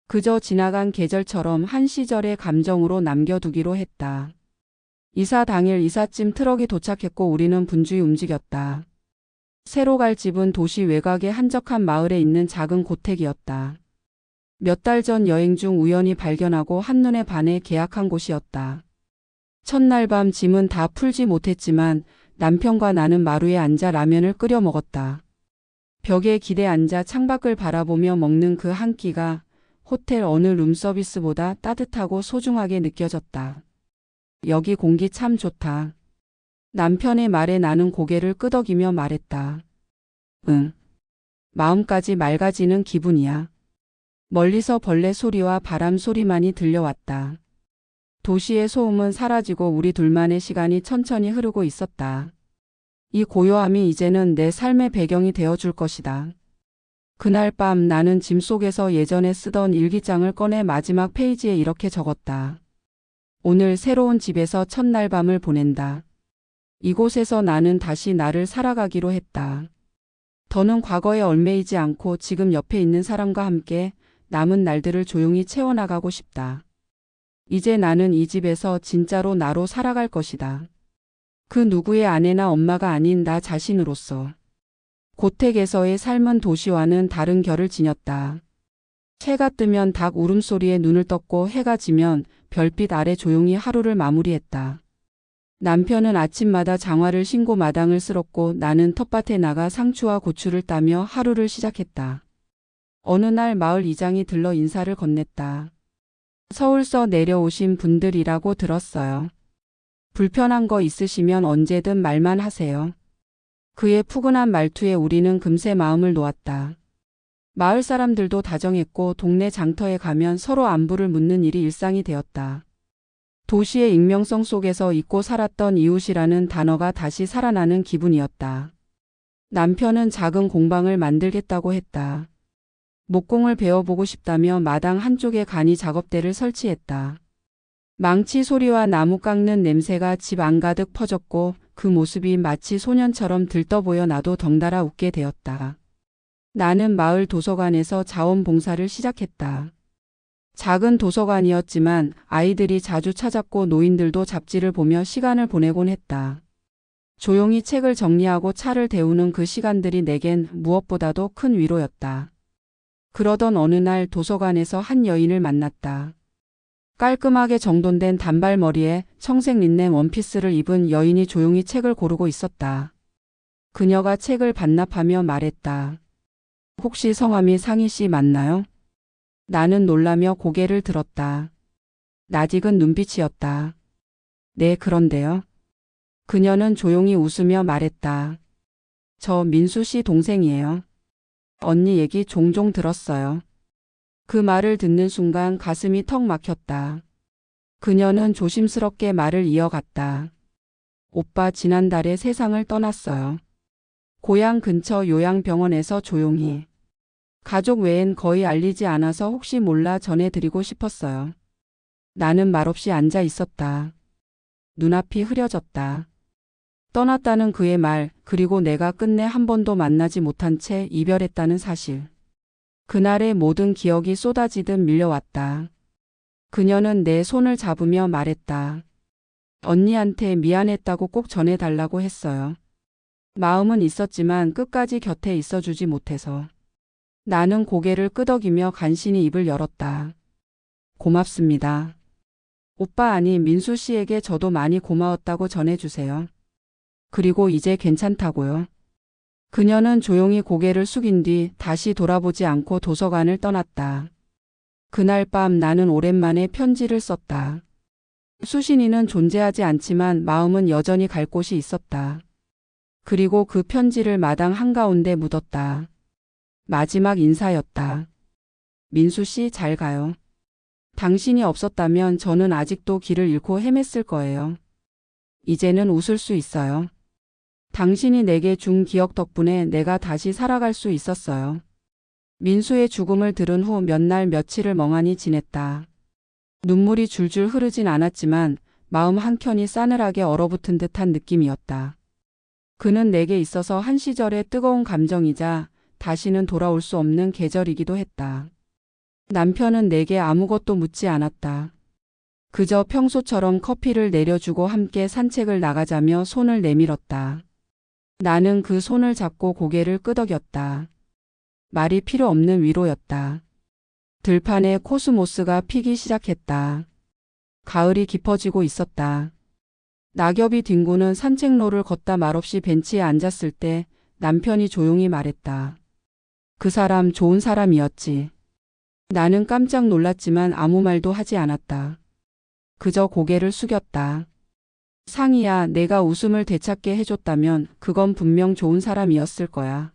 Speaker 1: 그저 지나간 계절처럼 한 시절의 감정으로 남겨두기로 했다. 이사 당일 이삿짐 트럭이 도착했고 우리는 분주히 움직였다. 새로 갈 집은 도시 외곽의 한적한 마을에 있는 작은 고택이었다. 몇 달 전 여행 중 우연히 발견하고 한눈에 반해 계약한 곳이었다. 첫날 밤 짐은 다 풀지 못했지만 남편과 나는 마루에 앉아 라면을 끓여 먹었다. 벽에 기대 앉아 창밖을 바라보며 먹는 그 한 끼가 호텔 어느 룸서비스보다 따뜻하고 소중하게 느껴졌다. 여기 공기 참 좋다. 남편의 말에 나는 고개를 끄덕이며 말했다. 응. 마음까지 맑아지는 기분이야. 멀리서 벌레 소리와 바람 소리만이 들려왔다. 도시의 소음은 사라지고 우리 둘만의 시간이 천천히 흐르고 있었다. 이 고요함이 이제는 내 삶의 배경이 되어줄 것이다. 그날 밤 나는 짐 속에서 예전에 쓰던 일기장을 꺼내 마지막 페이지에 이렇게 적었다. 오늘 새로운 집에서 첫날 밤을 보낸다. 이곳에서 나는 다시 나를 살아가기로 했다. 더는 과거에 얽매이지 않고 지금 옆에 있는 사람과 함께 남은 날들을 조용히 채워나가고 싶다. 이제 나는 이 집에서 진짜로 나로 살아갈 것이다. 그 누구의 아내나 엄마가 아닌 나 자신으로서. 고택에서의 삶은 도시와는 다른 결을 지녔다. 해가 뜨면 닭 울음소리에 눈을 떴고 해가 지면 별빛 아래 조용히 하루를 마무리했다. 남편은 아침마다 장화를 신고 마당을 쓸었고 나는 텃밭에 나가 상추와 고추를 따며 하루를 시작했다. 어느 날 마을 이장이 들러 인사를 건넸다. 서울서 내려오신 분들이라고 들었어요. 불편한 거 있으시면 언제든 말만 하세요. 그의 푸근한 말투에 우리는 금세 마음을 놓았다. 마을 사람들도 다정했고 동네 장터에 가면 서로 안부를 묻는 일이 일상이 되었다. 도시의 익명성 속에서 잊고 살았던 이웃이라는 단어가 다시 살아나는 기분이었다. 남편은 작은 공방을 만들겠다고 했다. 목공을 배워보고 싶다며 마당 한쪽에 간이 작업대를 설치했다. 망치 소리와 나무 깎는 냄새가 집 안가득 퍼졌고 그 모습이 마치 소년처럼 들떠 보여 나도 덩달아 웃게 되었다. 나는 마을 도서관에서 자원봉사를 시작했다. 작은 도서관이었지만 아이들이 자주 찾았고 노인들도 잡지를 보며 시간을 보내곤 했다. 조용히 책을 정리하고 차를 데우는 그 시간들이 내겐 무엇보다도 큰 위로였다. 그러던 어느 날 도서관에서 한 여인을 만났다. 깔끔하게 정돈된 단발머리에 청색 린넨 원피스를 입은 여인이 조용히 책을 고르고 있었다. 그녀가 책을 반납하며 말했다. 혹시 성함이 상희 씨 맞나요? 나는 놀라며 고개를 들었다. 낯익은 눈빛이었다. 네, 그런데요. 그녀는 조용히 웃으며 말했다. 저 민수 씨 동생이에요. 언니 얘기 종종 들었어요. 그 말을 듣는 순간 가슴이 턱 막혔다. 그녀는 조심스럽게 말을 이어갔다. 오빠 지난달에 세상을 떠났어요. 고향 근처 요양병원에서 조용히. 가족 외엔 거의 알리지 않아서 혹시 몰라 전해드리고 싶었어요. 나는 말없이 앉아 있었다. 눈앞이 흐려졌다. 떠났다는 그의 말, 그리고 내가 끝내 한 번도 만나지 못한 채 이별했다는 사실. 그날의 모든 기억이 쏟아지듯 밀려왔다. 그녀는 내 손을 잡으며 말했다. 언니한테 미안했다고 꼭 전해달라고 했어요. 마음은 있었지만 끝까지 곁에 있어주지 못해서. 나는 고개를 끄덕이며 간신히 입을 열었다. 고맙습니다. 오빠 아니 민수 씨에게 저도 많이 고마웠다고 전해주세요. 그리고 이제 괜찮다고요. 그녀는 조용히 고개를 숙인 뒤 다시 돌아보지 않고 도서관을 떠났다. 그날 밤 나는 오랜만에 편지를 썼다. 수신이는 존재하지 않지만 마음은 여전히 갈 곳이 있었다. 그리고 그 편지를 마당 한가운데 묻었다. 마지막 인사였다. 민수 씨 잘 가요. 당신이 없었다면 저는 아직도 길을 잃고 헤맸을 거예요. 이제는 웃을 수 있어요. 당신이 내게 준 기억 덕분에 내가 다시 살아갈 수 있었어요. 민수의 죽음을 들은 후 몇 날 며칠을 멍하니 지냈다. 눈물이 줄줄 흐르진 않았지만 마음 한켠이 싸늘하게 얼어붙은 듯한 느낌이었다. 그는 내게 있어서 한 시절의 뜨거운 감정이자 다시는 돌아올 수 없는 계절이기도 했다. 남편은 내게 아무것도 묻지 않았다. 그저 평소처럼 커피를 내려주고 함께 산책을 나가자며 손을 내밀었다. 나는 그 손을 잡고 고개를 끄덕였다. 말이 필요 없는 위로였다. 들판에 코스모스가 피기 시작했다. 가을이 깊어지고 있었다. 낙엽이 뒹구는 산책로를 걷다 말없이 벤치에 앉았을 때 남편이 조용히 말했다. 그 사람 좋은 사람이었지. 나는 깜짝 놀랐지만 아무 말도 하지 않았다. 그저 고개를 숙였다. 상희야, 내가 웃음을 되찾게 해줬다면 그건 분명 좋은 사람이었을 거야.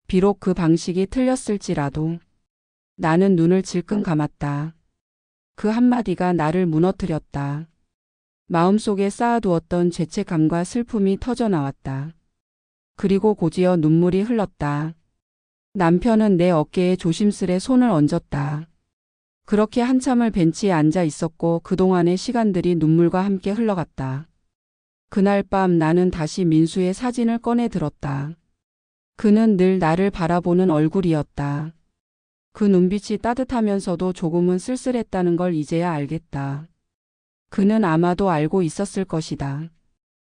Speaker 1: 비록 그 방식이 틀렸을지라도. 나는 눈을 질끈 감았다. 그 한마디가 나를 무너뜨렸다. 마음속에 쌓아두었던 죄책감과 슬픔이 터져나왔다. 그리고 곧이어 눈물이 흘렀다. 남편은 내 어깨에 조심스레 손을 얹었다. 그렇게 한참을 벤치에 앉아 있었고 그동안의 시간들이 눈물과 함께 흘러갔다. 그날 밤 나는 다시 민수의 사진을 꺼내 들었다. 그는 늘 나를 바라보는 얼굴이었다. 그 눈빛이 따뜻하면서도 조금은 쓸쓸했다는 걸 이제야 알겠다. 그는 아마도 알고 있었을 것이다.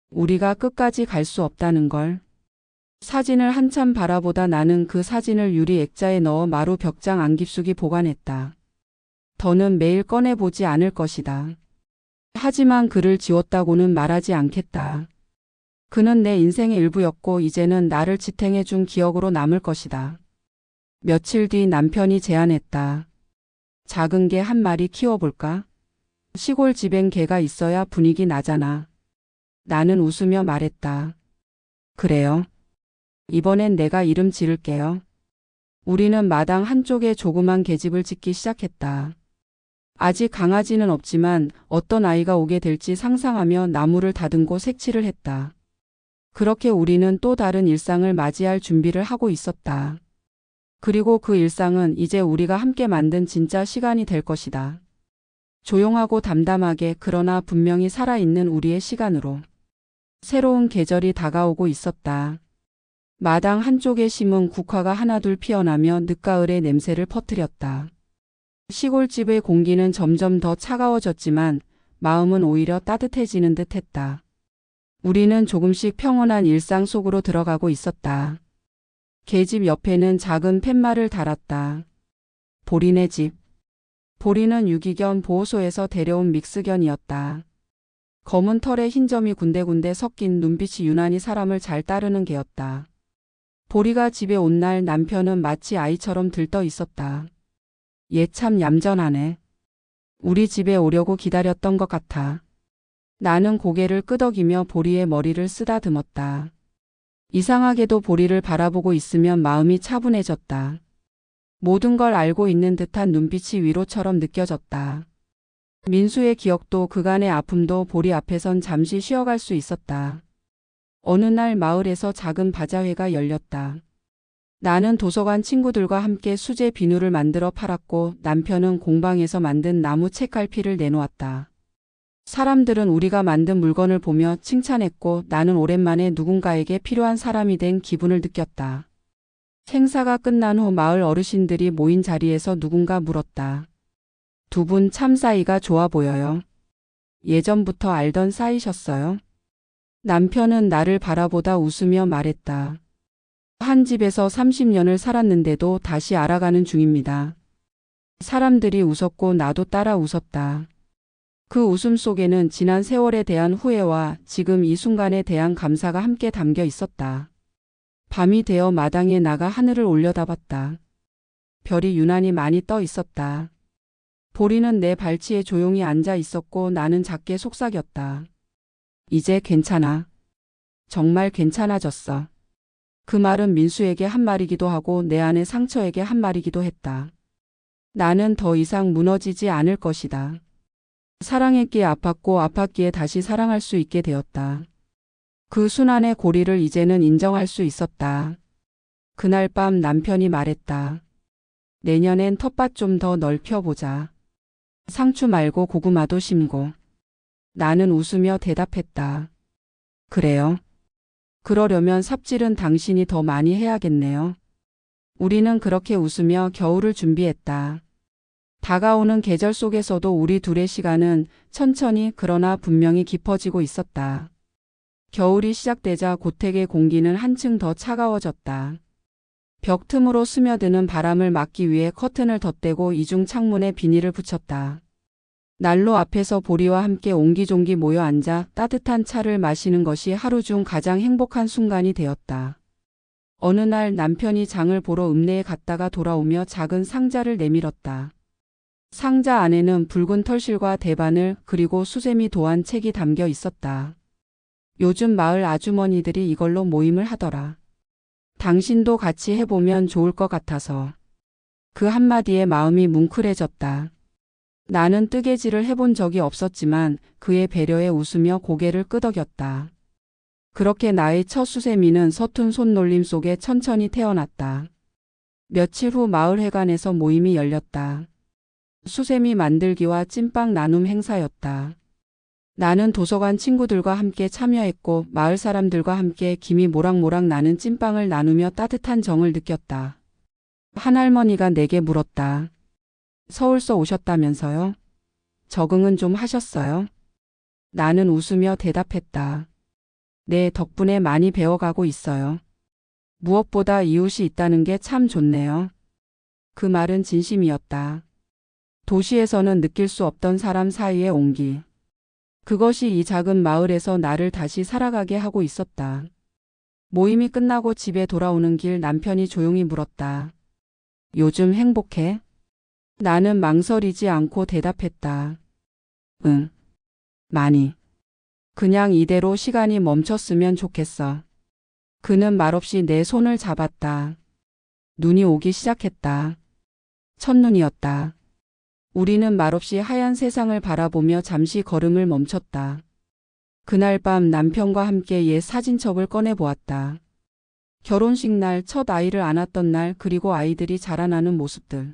Speaker 1: 우리가 끝까지 갈 수 없다는 걸. 사진을 한참 바라보다 나는 그 사진을 유리 액자에 넣어 마루 벽장 안 깊숙이 보관했다. 더는 매일 꺼내보지 않을 것이다. 하지만 그를 지웠다고는 말하지 않겠다. 그는 내 인생의 일부였고 이제는 나를 지탱해준 기억으로 남을 것이다. 며칠 뒤 남편이 제안했다. 작은 개 한 마리 키워볼까? 시골 집엔 개가 있어야 분위기 나잖아. 나는 웃으며 말했다. 그래요. 이번엔 내가 이름 지을게요. 우리는 마당 한쪽에 조그만 계집을 짓기 시작했다. 아직 강아지는 없지만 어떤 아이가 오게 될지 상상하며 나무를 다듬고 색칠을 했다. 그렇게 우리는 또 다른 일상을 맞이할 준비를 하고 있었다. 그리고 그 일상은 이제 우리가 함께 만든 진짜 시간이 될 것이다. 조용하고 담담하게 그러나 분명히 살아있는 우리의 시간으로. 새로운 계절이 다가오고 있었다. 마당 한쪽에 심은 국화가 하나둘 피어나며 늦가을의 냄새를 퍼뜨렸다. 시골집의 공기는 점점 더 차가워졌지만 마음은 오히려 따뜻해지는 듯 했다. 우리는 조금씩 평온한 일상 속으로 들어가고 있었다. 계집 옆에는 작은 팻말을 달았다. 보리네 집. 보리는 유기견 보호소에서 데려온 믹스견이었다. 검은 털에 흰 점이 군데군데 섞인 눈빛이 유난히 사람을 잘 따르는 개였다. 보리가 집에 온 날 남편은 마치 아이처럼 들떠 있었다. 얘 참 얌전하네. 우리 집에 오려고 기다렸던 것 같아. 나는 고개를 끄덕이며 보리의 머리를 쓰다듬었다. 이상하게도 보리를 바라보고 있으면 마음이 차분해졌다. 모든 걸 알고 있는 듯한 눈빛이 위로처럼 느껴졌다. 민수의 기억도 그간의 아픔도 보리 앞에선 잠시 쉬어갈 수 있었다. 어느 날 마을에서 작은 바자회가 열렸다. 나는 도서관 친구들과 함께 수제 비누를 만들어 팔았고 남편은 공방에서 만든 나무 책갈피를 내놓았다. 사람들은 우리가 만든 물건을 보며 칭찬했고 나는 오랜만에 누군가에게 필요한 사람이 된 기분을 느꼈다. 행사가 끝난 후 마을 어르신들이 모인 자리에서 누군가 물었다. 두 분 참 사이가 좋아 보여요. 예전부터 알던 사이셨어요? 남편은 나를 바라보다 웃으며 말했다. 한 집에서 30년을 살았는데도 다시 알아가는 중입니다. 사람들이 웃었고 나도 따라 웃었다. 그 웃음 속에는 지난 세월에 대한 후회와 지금 이 순간에 대한 감사가 함께 담겨 있었다. 밤이 되어 마당에 나가 하늘을 올려다봤다. 별이 유난히 많이 떠 있었다. 보리는 내 발치에 조용히 앉아 있었고 나는 작게 속삭였다. 이제 괜찮아. 정말 괜찮아졌어. 그 말은 민수에게 한 말이기도 하고 내 안의 상처에게 한 말이기도 했다. 나는 더 이상 무너지지 않을 것이다. 사랑했기에 아팠고 아팠기에 다시 사랑할 수 있게 되었다. 그 순환의 고리를 이제는 인정할 수 있었다. 그날 밤 남편이 말했다. 내년엔 텃밭 좀 더 넓혀보자. 상추 말고 고구마도 심고. 나는 웃으며 대답했다. 그래요. 그러려면 삽질은 당신이 더 많이 해야겠네요. 우리는 그렇게 웃으며 겨울을 준비했다. 다가오는 계절 속에서도 우리 둘의 시간은 천천히 그러나 분명히 깊어지고 있었다. 겨울이 시작되자 고택의 공기는 한층 더 차가워졌다. 벽 틈으로 스며드는 바람을 막기 위해 커튼을 덧대고 이중 창문에 비닐을 붙였다. 난로 앞에서 보리와 함께 옹기종기 모여 앉아 따뜻한 차를 마시는 것이 하루 중 가장 행복한 순간이 되었다. 어느 날 남편이 장을 보러 읍내에 갔다가 돌아오며 작은 상자를 내밀었다. 상자 안에는 붉은 털실과 대바늘 그리고 수세미 도안 책이 담겨 있었다. 요즘 마을 아주머니들이 이걸로 모임을 하더라. 당신도 같이 해보면 좋을 것 같아서. 그 한마디에 마음이 뭉클해졌다. 나는 뜨개질을 해본 적이 없었지만 그의 배려에 웃으며 고개를 끄덕였다. 그렇게 나의 첫 수세미는 서툰 손놀림 속에 천천히 태어났다. 며칠 후 마을회관에서 모임이 열렸다. 수세미 만들기와 찐빵 나눔 행사였다. 나는 도서관 친구들과 함께 참여했고 마을 사람들과 함께 김이 모락모락 나는 찐빵을 나누며 따뜻한 정을 느꼈다. 한 할머니가 내게 물었다. 서울서 오셨다면서요? 적응은 좀 하셨어요? 나는 웃으며 대답했다. 네, 덕분에 많이 배워가고 있어요. 무엇보다 이웃이 있다는 게 참 좋네요. 그 말은 진심이었다. 도시에서는 느낄 수 없던 사람 사이의 온기. 그것이 이 작은 마을에서 나를 다시 살아가게 하고 있었다. 모임이 끝나고 집에 돌아오는 길 남편이 조용히 물었다. 요즘 행복해? 나는 망설이지 않고 대답했다. 응, 많이. 그냥 이대로 시간이 멈췄으면 좋겠어. 그는 말없이 내 손을 잡았다. 눈이 오기 시작했다. 첫눈이었다. 우리는 말없이 하얀 세상을 바라보며 잠시 걸음을 멈췄다. 그날 밤 남편과 함께 옛 사진첩을 꺼내보았다. 결혼식 날, 첫 아이를 안았던 날, 그리고 아이들이 자라나는 모습들.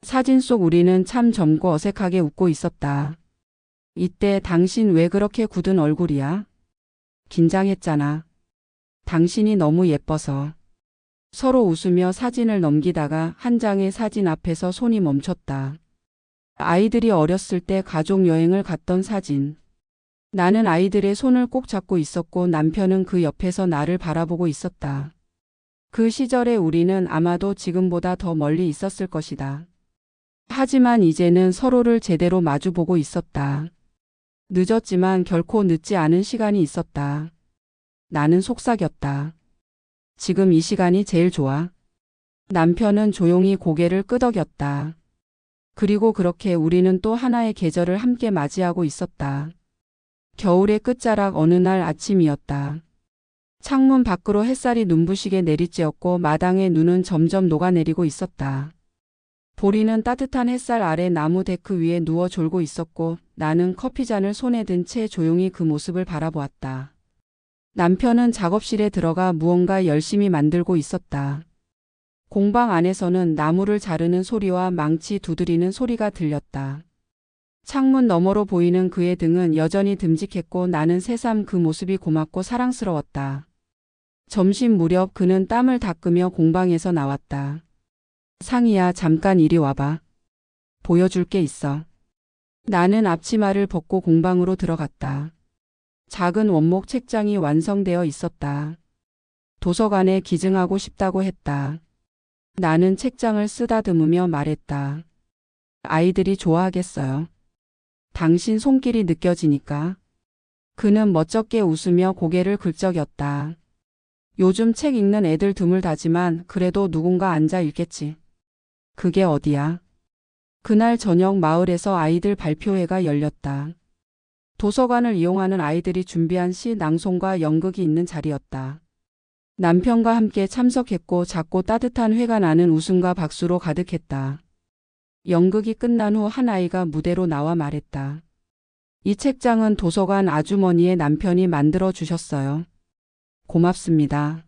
Speaker 1: 사진 속 우리는 참 젊고 어색하게 웃고 있었다. 이때 당신 왜 그렇게 굳은 얼굴이야? 긴장했잖아. 당신이 너무 예뻐서. 서로 웃으며 사진을 넘기다가 한 장의 사진 앞에서 손이 멈췄다. 아이들이 어렸을 때 가족 여행을 갔던 사진. 나는 아이들의 손을 꼭 잡고 있었고 남편은 그 옆에서 나를 바라보고 있었다. 그 시절에 우리는 아마도 지금보다 더 멀리 있었을 것이다. 하지만 이제는 서로를 제대로 마주보고 있었다. 늦었지만 결코 늦지 않은 시간이 있었다. 나는 속삭였다. 지금 이 시간이 제일 좋아. 남편은 조용히 고개를 끄덕였다. 그리고 그렇게 우리는 또 하나의 계절을 함께 맞이하고 있었다. 겨울의 끝자락 어느 날 아침이었다. 창문 밖으로 햇살이 눈부시게 내리쬐었고 마당의 눈은 점점 녹아내리고 있었다. 보리는 따뜻한 햇살 아래 나무 데크 위에 누워 졸고 있었고 나는 커피잔을 손에 든 채 조용히 그 모습을 바라보았다. 남편은 작업실에 들어가 무언가 열심히 만들고 있었다. 공방 안에서는 나무를 자르는 소리와 망치 두드리는 소리가 들렸다. 창문 너머로 보이는 그의 등은 여전히 듬직했고 나는 새삼 그 모습이 고맙고 사랑스러웠다. 점심 무렵 그는 땀을 닦으며 공방에서 나왔다. 상희야, 잠깐 이리 와봐. 보여줄 게 있어. 나는 앞치마를 벗고 공방으로 들어갔다. 작은 원목 책장이 완성되어 있었다. 도서관에 기증하고 싶다고 했다. 나는 책장을 쓰다듬으며 말했다. 아이들이 좋아하겠어요. 당신 손길이 느껴지니까. 그는 멋쩍게 웃으며 고개를 긁적였다. 요즘 책 읽는 애들 드물다지만 그래도 누군가 앉아 읽겠지. 그게 어디야? 그날 저녁 마을에서 아이들 발표회가 열렸다. 도서관을 이용하는 아이들이 준비한 시 낭송과 연극이 있는 자리였다. 남편과 함께 참석했고 작고 따뜻한 회가 나는 웃음과 박수로 가득했다. 연극이 끝난 후 한 아이가 무대로 나와 말했다. 이 책장은 도서관 아주머니의 남편이 만들어 주셨어요. 고맙습니다.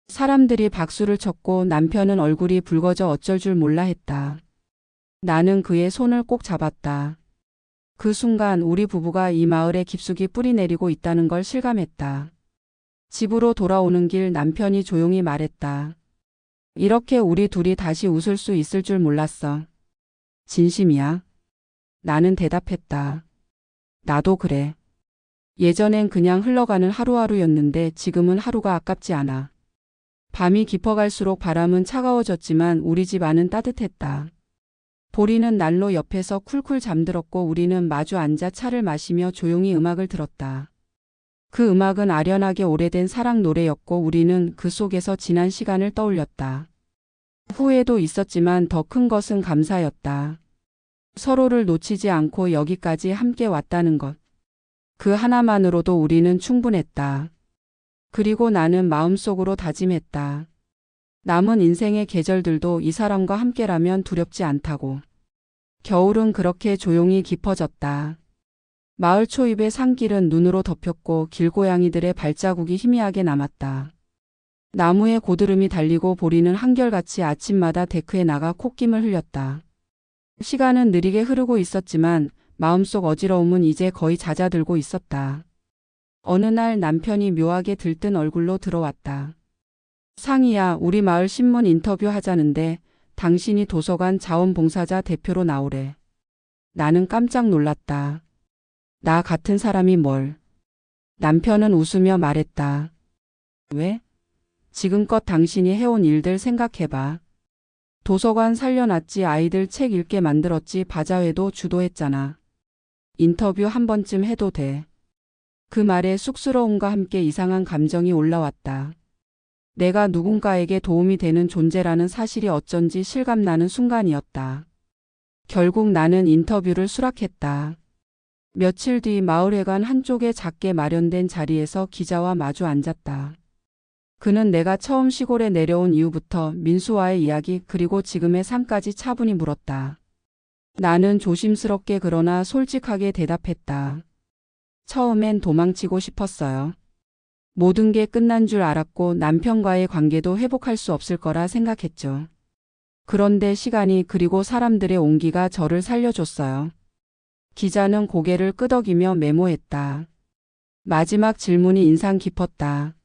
Speaker 1: 사람들이 박수를 쳤고 남편은 얼굴이 붉어져 어쩔 줄 몰라 했다. 나는 그의 손을 꼭 잡았다. 그 순간 우리 부부가 이 마을에 깊숙이 뿌리내리고 있다는 걸 실감했다. 집으로 돌아오는 길 남편이 조용히 말했다. 이렇게 우리 둘이 다시 웃을 수 있을 줄 몰랐어. 진심이야? 나는 대답했다. 나도 그래. 예전엔 그냥 흘러가는 하루하루였는데 지금은 하루가 아깝지 않아. 밤이 깊어갈수록 바람은 차가워졌지만 우리 집 안은 따뜻했다. 보리는 난로 옆에서 쿨쿨 잠들었고 우리는 마주 앉아 차를 마시며 조용히 음악을 들었다. 그 음악은 아련하게 오래된 사랑 노래였고 우리는 그 속에서 지난 시간을 떠올렸다. 후회도 있었지만 더 큰 것은 감사였다. 서로를 놓치지 않고 여기까지 함께 왔다는 것. 그 하나만으로도 우리는 충분했다. 그리고 나는 마음속으로 다짐했다. 남은 인생의 계절들도 이 사람과 함께라면 두렵지 않다고. 겨울은 그렇게 조용히 깊어졌다. 마을 초입의 산길은 눈으로 덮였고 길고양이들의 발자국이 희미하게 남았다. 나무에 고드름이 달리고 보리는 한결같이 아침마다 데크에 나가 콧김을 흘렸다. 시간은 느리게 흐르고 있었지만 마음속 어지러움은 이제 거의 잦아들고 있었다. 어느 날 남편이 묘하게 들뜬 얼굴로 들어왔다. 상희야, 우리 마을 신문 인터뷰 하자는데 당신이 도서관 자원봉사자 대표로 나오래. 나는 깜짝 놀랐다. 나 같은 사람이 뭘. 남편은 웃으며 말했다. 왜? 지금껏 당신이 해온 일들 생각해봐. 도서관 살려놨지, 아이들 책 읽게 만들었지, 바자회도 주도했잖아. 인터뷰 한 번쯤 해도 돼. 그 말에 쑥스러움과 함께 이상한 감정이 올라왔다. 내가 누군가에게 도움이 되는 존재라는 사실이 어쩐지 실감나는 순간이었다. 결국 나는 인터뷰를 수락했다. 며칠 뒤 마을회관 한쪽에 작게 마련된 자리에서 기자와 마주 앉았다. 그는 내가 처음 시골에 내려온 이후부터 민수와의 이야기 그리고 지금의 삶까지 차분히 물었다. 나는 조심스럽게 그러나 솔직하게 대답했다. 처음엔 도망치고 싶었어요. 모든 게 끝난 줄 알았고 남편과의 관계도 회복할 수 없을 거라 생각했죠. 그런데 시간이 그리고 사람들의 온기가 저를 살려줬어요. 기자는 고개를 끄덕이며 메모했다. 마지막 질문이 인상 깊었다.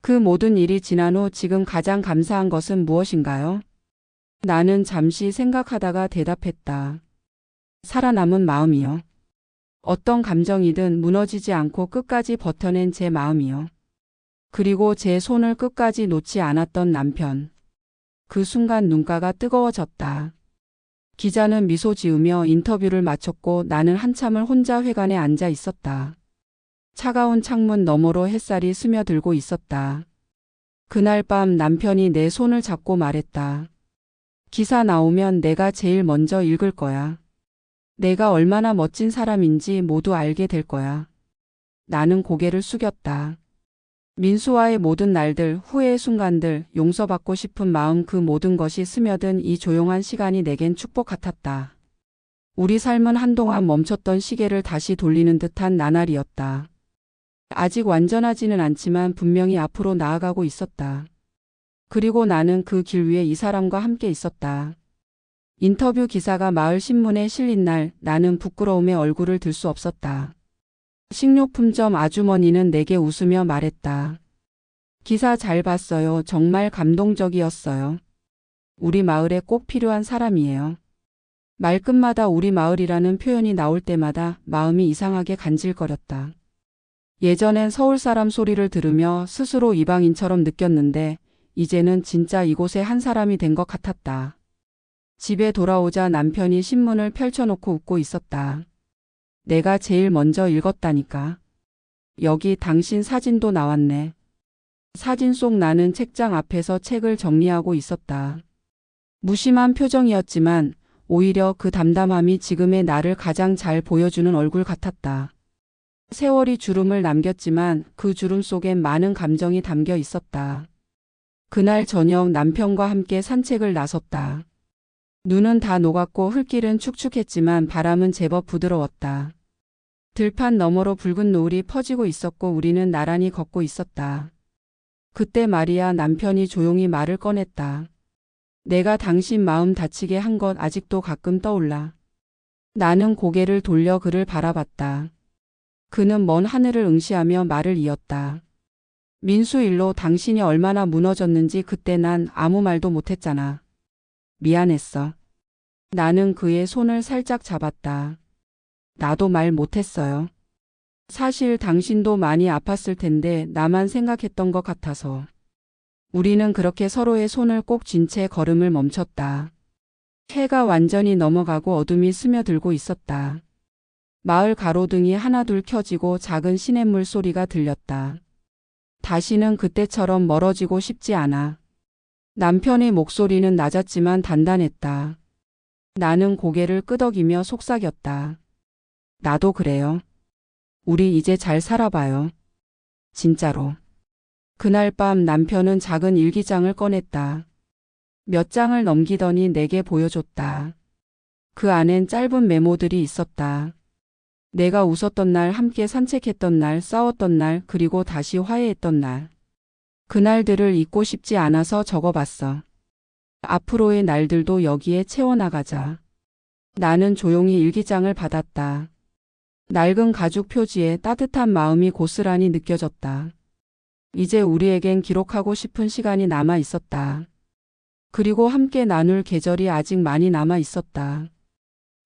Speaker 1: 그 모든 일이 지난 후 지금 가장 감사한 것은 무엇인가요? 나는 잠시 생각하다가 대답했다. 살아남은 마음이요. 어떤 감정이든 무너지지 않고 끝까지 버텨낸 제 마음이요. 그리고 제 손을 끝까지 놓지 않았던 남편. 그 순간 눈가가 뜨거워졌다. 기자는 미소 지으며 인터뷰를 마쳤고 나는 한참을 혼자 회관에 앉아 있었다. 차가운 창문 너머로 햇살이 스며들고 있었다. 그날 밤 남편이 내 손을 잡고 말했다. 기사 나오면 내가 제일 먼저 읽을 거야. 내가 얼마나 멋진 사람인지 모두 알게 될 거야. 나는 고개를 숙였다. 민수와의 모든 날들, 후회의 순간들, 용서받고 싶은 마음 그 모든 것이 스며든 이 조용한 시간이 내겐 축복 같았다. 우리 삶은 한동안 멈췄던 시계를 다시 돌리는 듯한 나날이었다. 아직 완전하지는 않지만 분명히 앞으로 나아가고 있었다. 그리고 나는 그 길 위에 이 사람과 함께 있었다. 인터뷰 기사가 마을 신문에 실린 날 나는 부끄러움에 얼굴을 들 수 없었다. 식료품점 아주머니는 내게 웃으며 말했다. 기사 잘 봤어요. 정말 감동적이었어요. 우리 마을에 꼭 필요한 사람이에요. 말끝마다 우리 마을이라는 표현이 나올 때마다 마음이 이상하게 간질거렸다. 예전엔 서울 사람 소리를 들으며 스스로 이방인처럼 느꼈는데 이제는 진짜 이곳에 한 사람이 된 것 같았다. 집에 돌아오자 남편이 신문을 펼쳐놓고 웃고 있었다. 내가 제일 먼저 읽었다니까. 여기 당신 사진도 나왔네. 사진 속 나는 책장 앞에서 책을 정리하고 있었다. 무심한 표정이었지만 오히려 그 담담함이 지금의 나를 가장 잘 보여주는 얼굴 같았다. 세월이 주름을 남겼지만 그 주름 속엔 많은 감정이 담겨 있었다. 그날 저녁 남편과 함께 산책을 나섰다. 눈은 다 녹았고 흙길은 축축했지만 바람은 제법 부드러웠다. 들판 너머로 붉은 노을이 퍼지고 있었고 우리는 나란히 걷고 있었다. 그때 말이야 남편이 조용히 말을 꺼냈다. 내가 당신 마음 다치게 한 것 아직도 가끔 떠올라. 나는 고개를 돌려 그를 바라봤다. 그는 먼 하늘을 응시하며 말을 이었다. 민수 일로 당신이 얼마나 무너졌는지 그때 난 아무 말도 못했잖아. 미안했어. 나는 그의 손을 살짝 잡았다. 나도 말 못했어요. 사실 당신도 많이 아팠을 텐데 나만 생각했던 것 같아서. 우리는 그렇게 서로의 손을 꼭 쥔 채 걸음을 멈췄다. 해가 완전히 넘어가고 어둠이 스며들고 있었다. 마을 가로등이 하나둘 켜지고 작은 시냇물 소리가 들렸다. 다시는 그때처럼 멀어지고 싶지 않아. 남편의 목소리는 낮았지만 단단했다. 나는 고개를 끄덕이며 속삭였다. 나도 그래요. 우리 이제 잘 살아봐요. 진짜로. 그날 밤 남편은 작은 일기장을 꺼냈다. 몇 장을 넘기더니 내게 보여줬다. 그 안엔 짧은 메모들이 있었다. 내가 웃었던 날, 함께 산책했던 날, 싸웠던 날, 그리고 다시 화해했던 날. 그날들을 잊고 싶지 않아서 적어봤어. 앞으로의 날들도 여기에 채워나가자. 나는 조용히 일기장을 받았다. 낡은 가죽 표지에 따뜻한 마음이 고스란히 느껴졌다. 이제 우리에겐 기록하고 싶은 시간이 남아 있었다. 그리고 함께 나눌 계절이 아직 많이 남아 있었다.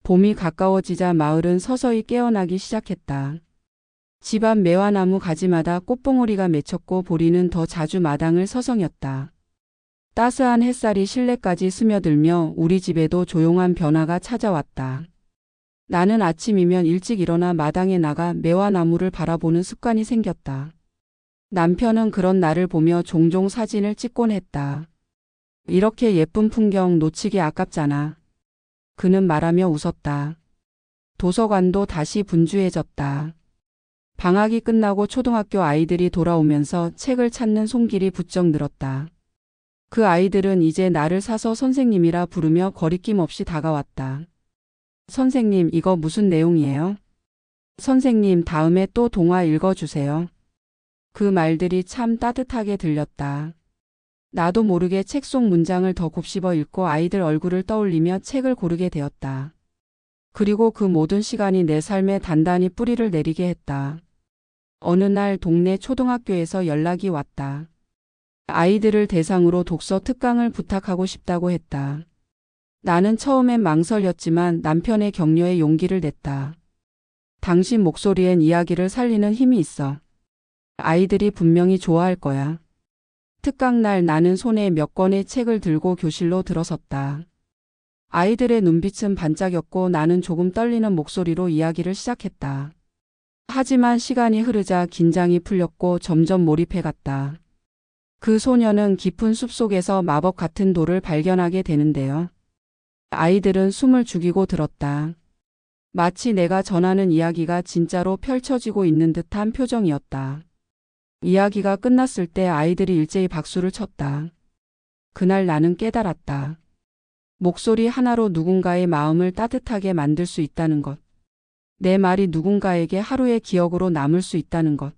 Speaker 1: 봄이 가까워지자 마을은 서서히 깨어나기 시작했다. 집 앞 매화나무 가지마다 꽃봉오리가 맺혔고 보리는 더 자주 마당을 서성였다. 따스한 햇살이 실내까지 스며들며 우리 집에도 조용한 변화가 찾아왔다. 나는 아침이면 일찍 일어나 마당에 나가 매화 나무를 바라보는 습관이 생겼다. 남편은 그런 나를 보며 종종 사진을 찍곤 했다. 이렇게 예쁜 풍경 놓치기 아깝잖아. 그는 말하며 웃었다. 도서관도 다시 분주해졌다. 방학이 끝나고 초등학교 아이들이 돌아오면서 책을 찾는 손길이 부쩍 늘었다. 그 아이들은 이제 나를 사서 선생님이라 부르며 거리낌 없이 다가왔다. 선생님, 이거 무슨 내용이에요? 선생님, 다음에 또 동화 읽어주세요. 그 말들이 참 따뜻하게 들렸다. 나도 모르게 책 속 문장을 더 곱씹어 읽고 아이들 얼굴을 떠올리며 책을 고르게 되었다. 그리고 그 모든 시간이 내 삶에 단단히 뿌리를 내리게 했다. 어느 날 동네 초등학교에서 연락이 왔다. 아이들을 대상으로 독서 특강을 부탁하고 싶다고 했다. 나는 처음엔 망설였지만 남편의 격려에 용기를 냈다. 당신 목소리엔 이야기를 살리는 힘이 있어. 아이들이 분명히 좋아할 거야. 특강날 나는 손에 몇 권의 책을 들고 교실로 들어섰다. 아이들의 눈빛은 반짝였고 나는 조금 떨리는 목소리로 이야기를 시작했다. 하지만 시간이 흐르자 긴장이 풀렸고 점점 몰입해 갔다. 그 소녀는 깊은 숲속에서 마법 같은 돌을 발견하게 되는데요. 아이들은 숨을 죽이고 들었다. 마치 내가 전하는 이야기가 진짜로 펼쳐지고 있는 듯한 표정이었다. 이야기가 끝났을 때 아이들이 일제히 박수를 쳤다. 그날 나는 깨달았다. 목소리 하나로 누군가의 마음을 따뜻하게 만들 수 있다는 것. 내 말이 누군가에게 하루의 기억으로 남을 수 있다는 것.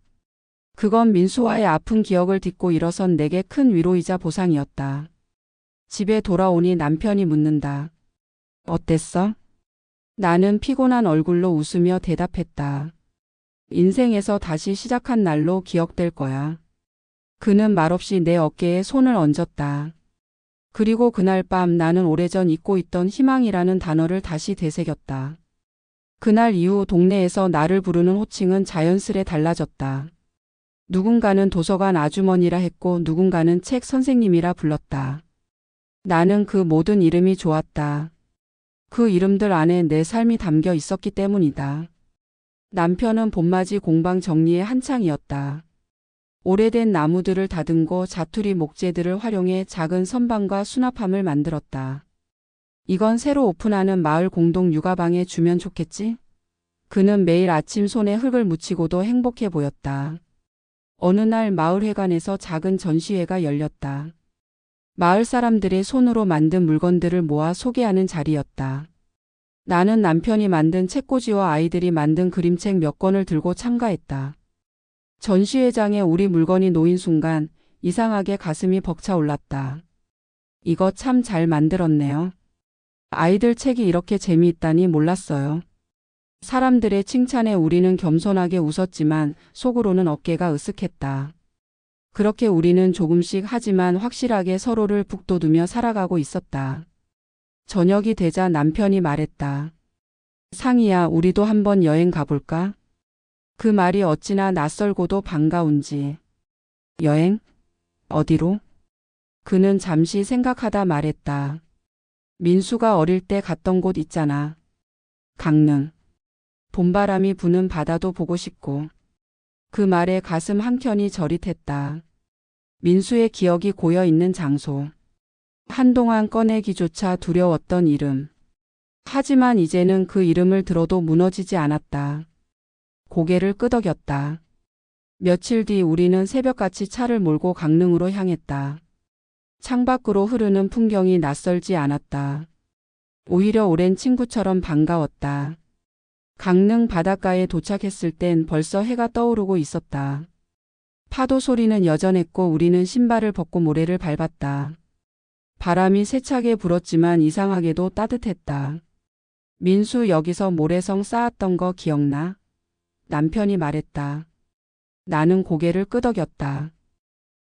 Speaker 1: 그건 민수와의 아픈 기억을 딛고 일어선 내게 큰 위로이자 보상이었다. 집에 돌아오니 남편이 묻는다. 어땠어? 나는 피곤한 얼굴로 웃으며 대답했다. 인생에서 다시 시작한 날로 기억될 거야. 그는 말없이 내 어깨에 손을 얹었다. 그리고 그날 밤 나는 오래전 잊고 있던 희망이라는 단어를 다시 되새겼다. 그날 이후 동네에서 나를 부르는 호칭은 자연스레 달라졌다. 누군가는 도서관 아주머니라 했고 누군가는 책 선생님이라 불렀다. 나는 그 모든 이름이 좋았다. 그 이름들 안에 내 삶이 담겨 있었기 때문이다. 남편은 봄맞이 공방 정리에 한창이었다. 오래된 나무들을 다듬고 자투리 목재들을 활용해 작은 선반과 수납함을 만들었다. 이건 새로 오픈하는 마을 공동 육아방에 주면 좋겠지? 그는 매일 아침 손에 흙을 묻히고도 행복해 보였다. 어느 날 마을회관에서 작은 전시회가 열렸다. 마을 사람들의 손으로 만든 물건들을 모아 소개하는 자리였다. 나는 남편이 만든 책꽂이와 아이들이 만든 그림책 몇 권을 들고 참가했다. 전시회장에 우리 물건이 놓인 순간 이상하게 가슴이 벅차올랐다. 이거 참 잘 만들었네요. 아이들 책이 이렇게 재미있다니 몰랐어요. 사람들의 칭찬에 우리는 겸손하게 웃었지만 속으로는 어깨가 으쓱했다. 그렇게 우리는 조금씩 하지만 확실하게 서로를 북돋우며 살아가고 있었다. 저녁이 되자 남편이 말했다. 상희야, 우리도 한번 여행 가볼까? 그 말이 어찌나 낯설고도 반가운지. 여행? 어디로? 그는 잠시 생각하다 말했다. 민수가 어릴 때 갔던 곳 있잖아. 강릉. 봄바람이 부는 바다도 보고 싶고. 그 말에 가슴 한켠이 저릿했다. 민수의 기억이 고여있는 장소. 한동안 꺼내기조차 두려웠던 이름. 하지만 이제는 그 이름을 들어도 무너지지 않았다. 고개를 끄덕였다. 며칠 뒤 우리는 새벽같이 차를 몰고 강릉으로 향했다. 창밖으로 흐르는 풍경이 낯설지 않았다. 오히려 오랜 친구처럼 반가웠다. 강릉 바닷가에 도착했을 땐 벌써 해가 떠오르고 있었다. 파도 소리는 여전했고 우리는 신발을 벗고 모래를 밟았다. 바람이 세차게 불었지만 이상하게도 따뜻했다. 민수, 여기서 모래성 쌓았던 거 기억나? 남편이 말했다. 나는 고개를 끄덕였다.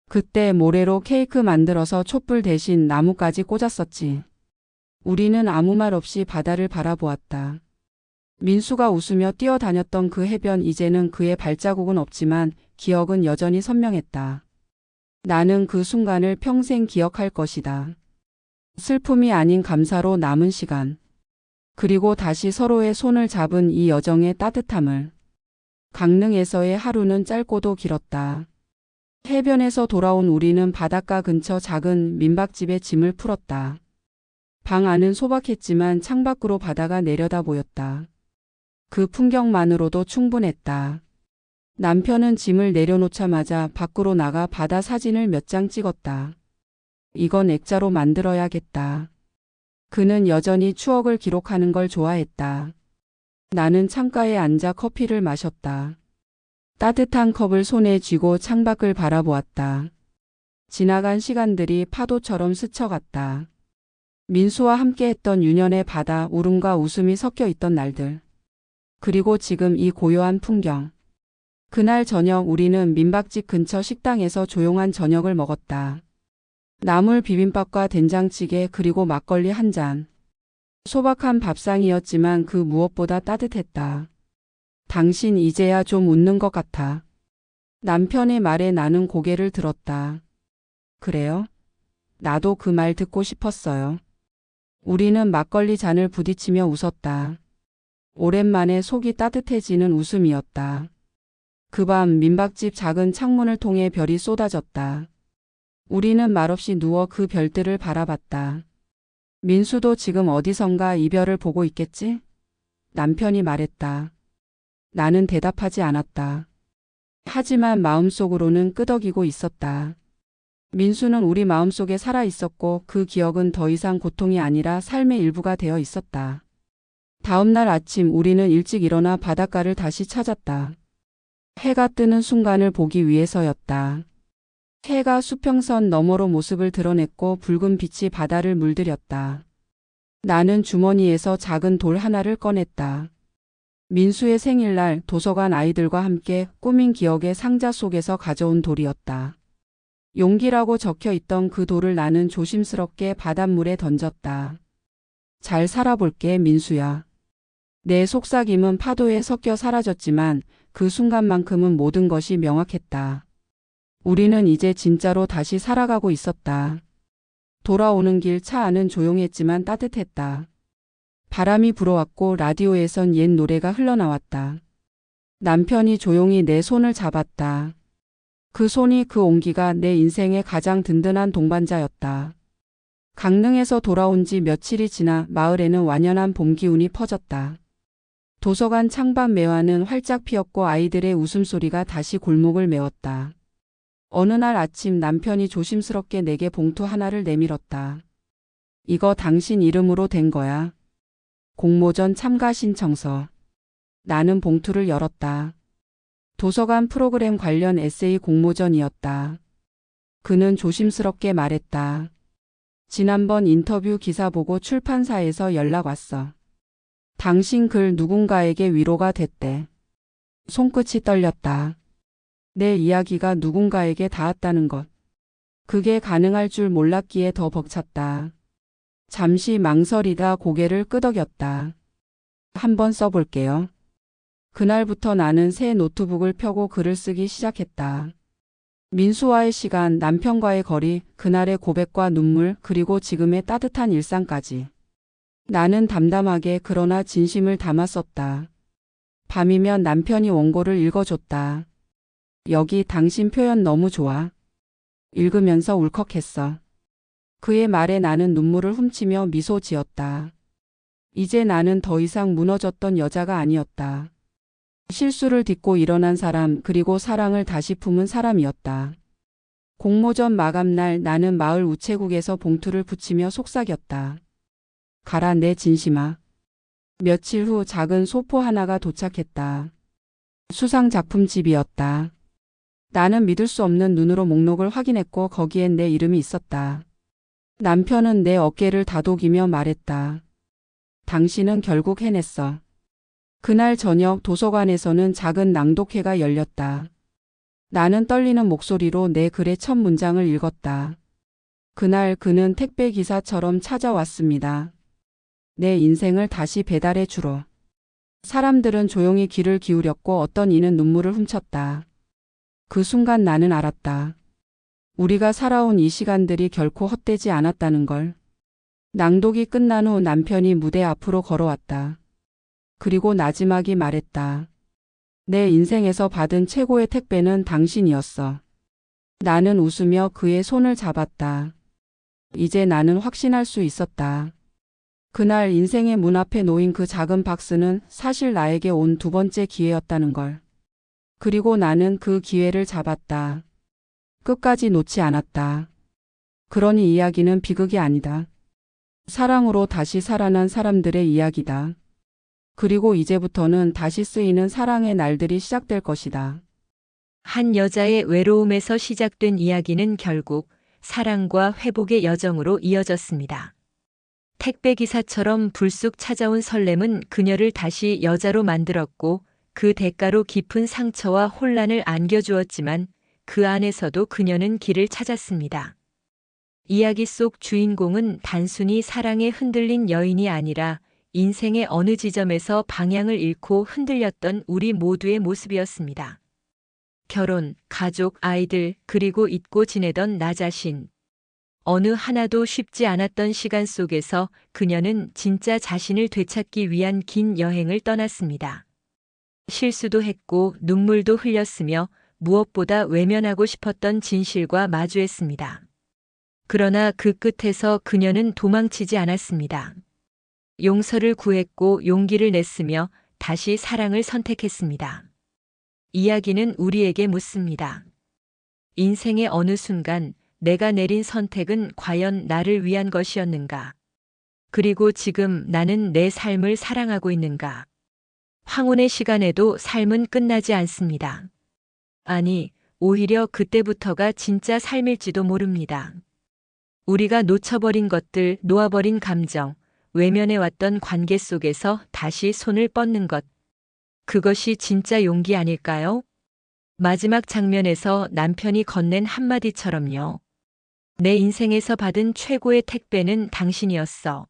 Speaker 1: 그때 모래로 케이크 만들어서 촛불 대신 나무까지 꽂았었지. 우리는 아무 말 없이 바다를 바라보았다. 민수가 웃으며 뛰어다녔던 그 해변, 이제는 그의 발자국은 없지만 기억은 여전히 선명했다. 나는 그 순간을 평생 기억할 것이다. 슬픔이 아닌 감사로 남은 시간. 그리고 다시 서로의 손을 잡은 이 여정의 따뜻함을. 강릉에서의 하루는 짧고도 길었다. 해변에서 돌아온 우리는 바닷가 근처 작은 민박집에 짐을 풀었다. 방 안은 소박했지만 창밖으로 바다가 내려다 보였다. 그 풍경만으로도 충분했다. 남편은 짐을 내려놓자마자 밖으로 나가 바다 사진을 몇 장 찍었다. 이건 액자로 만들어야겠다. 그는 여전히 추억을 기록하는 걸 좋아했다. 나는 창가에 앉아 커피를 마셨다. 따뜻한 컵을 손에 쥐고 창밖을 바라보았다. 지나간 시간들이 파도처럼 스쳐갔다. 민수와 함께했던 유년의 바다, 울음과 웃음이 섞여 있던 날들. 그리고 지금 이 고요한 풍경. 그날 저녁 우리는 민박집 근처 식당에서 조용한 저녁을 먹었다. 나물 비빔밥과 된장찌개 그리고 막걸리 한 잔. 소박한 밥상이었지만 그 무엇보다 따뜻했다. 당신 이제야 좀 웃는 것 같아. 남편의 말에 나는 고개를 들었다. 그래요? 나도 그 말 듣고 싶었어요. 우리는 막걸리 잔을 부딪히며 웃었다. 오랜만에 속이 따뜻해지는 웃음이었다. 그 밤 민박집 작은 창문을 통해 별이 쏟아졌다. 우리는 말없이 누워 그 별들을 바라봤다. 민수도 지금 어디선가 이별을 보고 있겠지? 남편이 말했다. 나는 대답하지 않았다. 하지만 마음속으로는 끄덕이고 있었다. 민수는 우리 마음속에 살아 있었고 그 기억은 더 이상 고통이 아니라 삶의 일부가 되어 있었다. 다음 날 아침 우리는 일찍 일어나 바닷가를 다시 찾았다. 해가 뜨는 순간을 보기 위해서였다. 해가 수평선 너머로 모습을 드러냈고 붉은 빛이 바다를 물들였다. 나는 주머니에서 작은 돌 하나를 꺼냈다. 민수의 생일날 도서관 아이들과 함께 꾸민 기억의 상자 속에서 가져온 돌이었다. 용기라고 적혀 있던 그 돌을 나는 조심스럽게 바닷물에 던졌다. 잘 살아볼게, 민수야. 내 속삭임은 파도에 섞여 사라졌지만 그 순간만큼은 모든 것이 명확했다. 우리는 이제 진짜로 다시 살아가고 있었다. 돌아오는 길 차 안은 조용했지만 따뜻했다. 바람이 불어왔고 라디오에선 옛 노래가 흘러나왔다. 남편이 조용히 내 손을 잡았다. 그 손이 그 온기가 내 인생의 가장 든든한 동반자였다. 강릉에서 돌아온 지 며칠이 지나 마을에는 완연한 봄 기운이 퍼졌다. 도서관 창밖 매화는 활짝 피었고 아이들의 웃음소리가 다시 골목을 메웠다. 어느 날 아침 남편이 조심스럽게 내게 봉투 하나를 내밀었다. 이거 당신 이름으로 된 거야. 공모전 참가 신청서. 나는 봉투를 열었다. 도서관 프로그램 관련 에세이 공모전이었다. 그는 조심스럽게 말했다. 지난번 인터뷰 기사 보고 출판사에서 연락 왔어. 당신 글 누군가에게 위로가 됐대. 손끝이 떨렸다. 내 이야기가 누군가에게 닿았다는 것. 그게 가능할 줄 몰랐기에 더 벅찼다. 잠시 망설이다 고개를 끄덕였다. 한번 써볼게요. 그날부터 나는 새 노트북을 펴고 글을 쓰기 시작했다. 민수와의 시간, 남편과의 거리, 그날의 고백과 눈물, 그리고 지금의 따뜻한 일상까지. 나는 담담하게 그러나 진심을 담아 썼다. 밤이면 남편이 원고를 읽어줬다. 여기 당신 표현 너무 좋아. 읽으면서 울컥했어. 그의 말에 나는 눈물을 훔치며 미소 지었다. 이제 나는 더 이상 무너졌던 여자가 아니었다. 실수를 딛고 일어난 사람, 그리고 사랑을 다시 품은 사람이었다. 공모전 마감날 나는 마을 우체국에서 봉투를 붙이며 속삭였다. 가라 내 진심아. 며칠 후 작은 소포 하나가 도착했다. 수상 작품집이었다. 나는 믿을 수 없는 눈으로 목록을 확인했고 거기엔 내 이름이 있었다. 남편은 내 어깨를 다독이며 말했다. 당신은 결국 해냈어. 그날 저녁 도서관에서는 작은 낭독회가 열렸다. 나는 떨리는 목소리로 내 글의 첫 문장을 읽었다. 그날 그는 택배 기사처럼 찾아왔습니다. 내 인생을 다시 배달해 주러. 사람들은 조용히 귀를 기울였고 어떤 이는 눈물을 훔쳤다. 그 순간 나는 알았다. 우리가 살아온 이 시간들이 결코 헛되지 않았다는 걸. 낭독이 끝난 후 남편이 무대 앞으로 걸어왔다. 그리고 나지막이 말했다. 내 인생에서 받은 최고의 택배는 당신이었어. 나는 웃으며 그의 손을 잡았다. 이제 나는 확신할 수 있었다. 그날 인생의 문 앞에 놓인 그 작은 박스는 사실 나에게 온 두 번째 기회였다는 걸. 그리고 나는 그 기회를 잡았다. 끝까지 놓지 않았다. 그러니 이야기는 비극이 아니다. 사랑으로 다시 살아난 사람들의 이야기다. 그리고 이제부터는 다시 쓰이는 사랑의 날들이 시작될 것이다.
Speaker 2: 한 여자의 외로움에서 시작된 이야기는 결국 사랑과 회복의 여정으로 이어졌습니다. 택배 기사처럼 불쑥 찾아온 설렘은 그녀를 다시 여자로 만들었고 그 대가로 깊은 상처와 혼란을 안겨주었지만 그 안에서도 그녀는 길을 찾았습니다. 이야기 속 주인공은 단순히 사랑에 흔들린 여인이 아니라 인생의 어느 지점에서 방향을 잃고 흔들렸던 우리 모두의 모습이었습니다. 결혼, 가족, 아이들, 그리고 잊고 지내던 나 자신. 어느 하나도 쉽지 않았던 시간 속에서 그녀는 진짜 자신을 되찾기 위한 긴 여행을 떠났습니다. 실수도 했고 눈물도 흘렸으며 무엇보다 외면하고 싶었던 진실과 마주했습니다. 그러나 그 끝에서 그녀는 도망치지 않았습니다. 용서를 구했고 용기를 냈으며 다시 사랑을 선택했습니다. 이야기는 우리에게 묻습니다. 인생의 어느 순간 내가 내린 선택은 과연 나를 위한 것이었는가? 그리고 지금 나는 내 삶을 사랑하고 있는가? 황혼의 시간에도 삶은 끝나지 않습니다. 아니, 오히려 그때부터가 진짜 삶일지도 모릅니다. 우리가 놓쳐버린 것들, 놓아버린 감정, 외면해왔던 관계 속에서 다시 손을 뻗는 것. 그것이 진짜 용기 아닐까요? 마지막 장면에서 남편이 건넨 한마디처럼요. 내 인생에서 받은 최고의 택배는 당신이었어.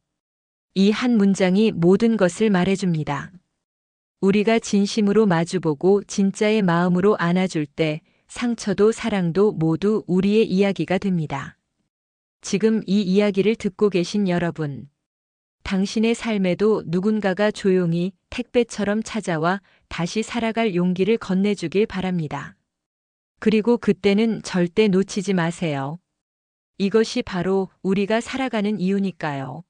Speaker 2: 이 한 문장이 모든 것을 말해줍니다. 우리가 진심으로 마주보고 진짜의 마음으로 안아줄 때 상처도 사랑도 모두 우리의 이야기가 됩니다. 지금 이 이야기를 듣고 계신 여러분. 당신의 삶에도 누군가가 조용히 택배처럼 찾아와 다시 살아갈 용기를 건네주길 바랍니다. 그리고 그때는 절대 놓치지 마세요. 이것이 바로 우리가 살아가는 이유니까요.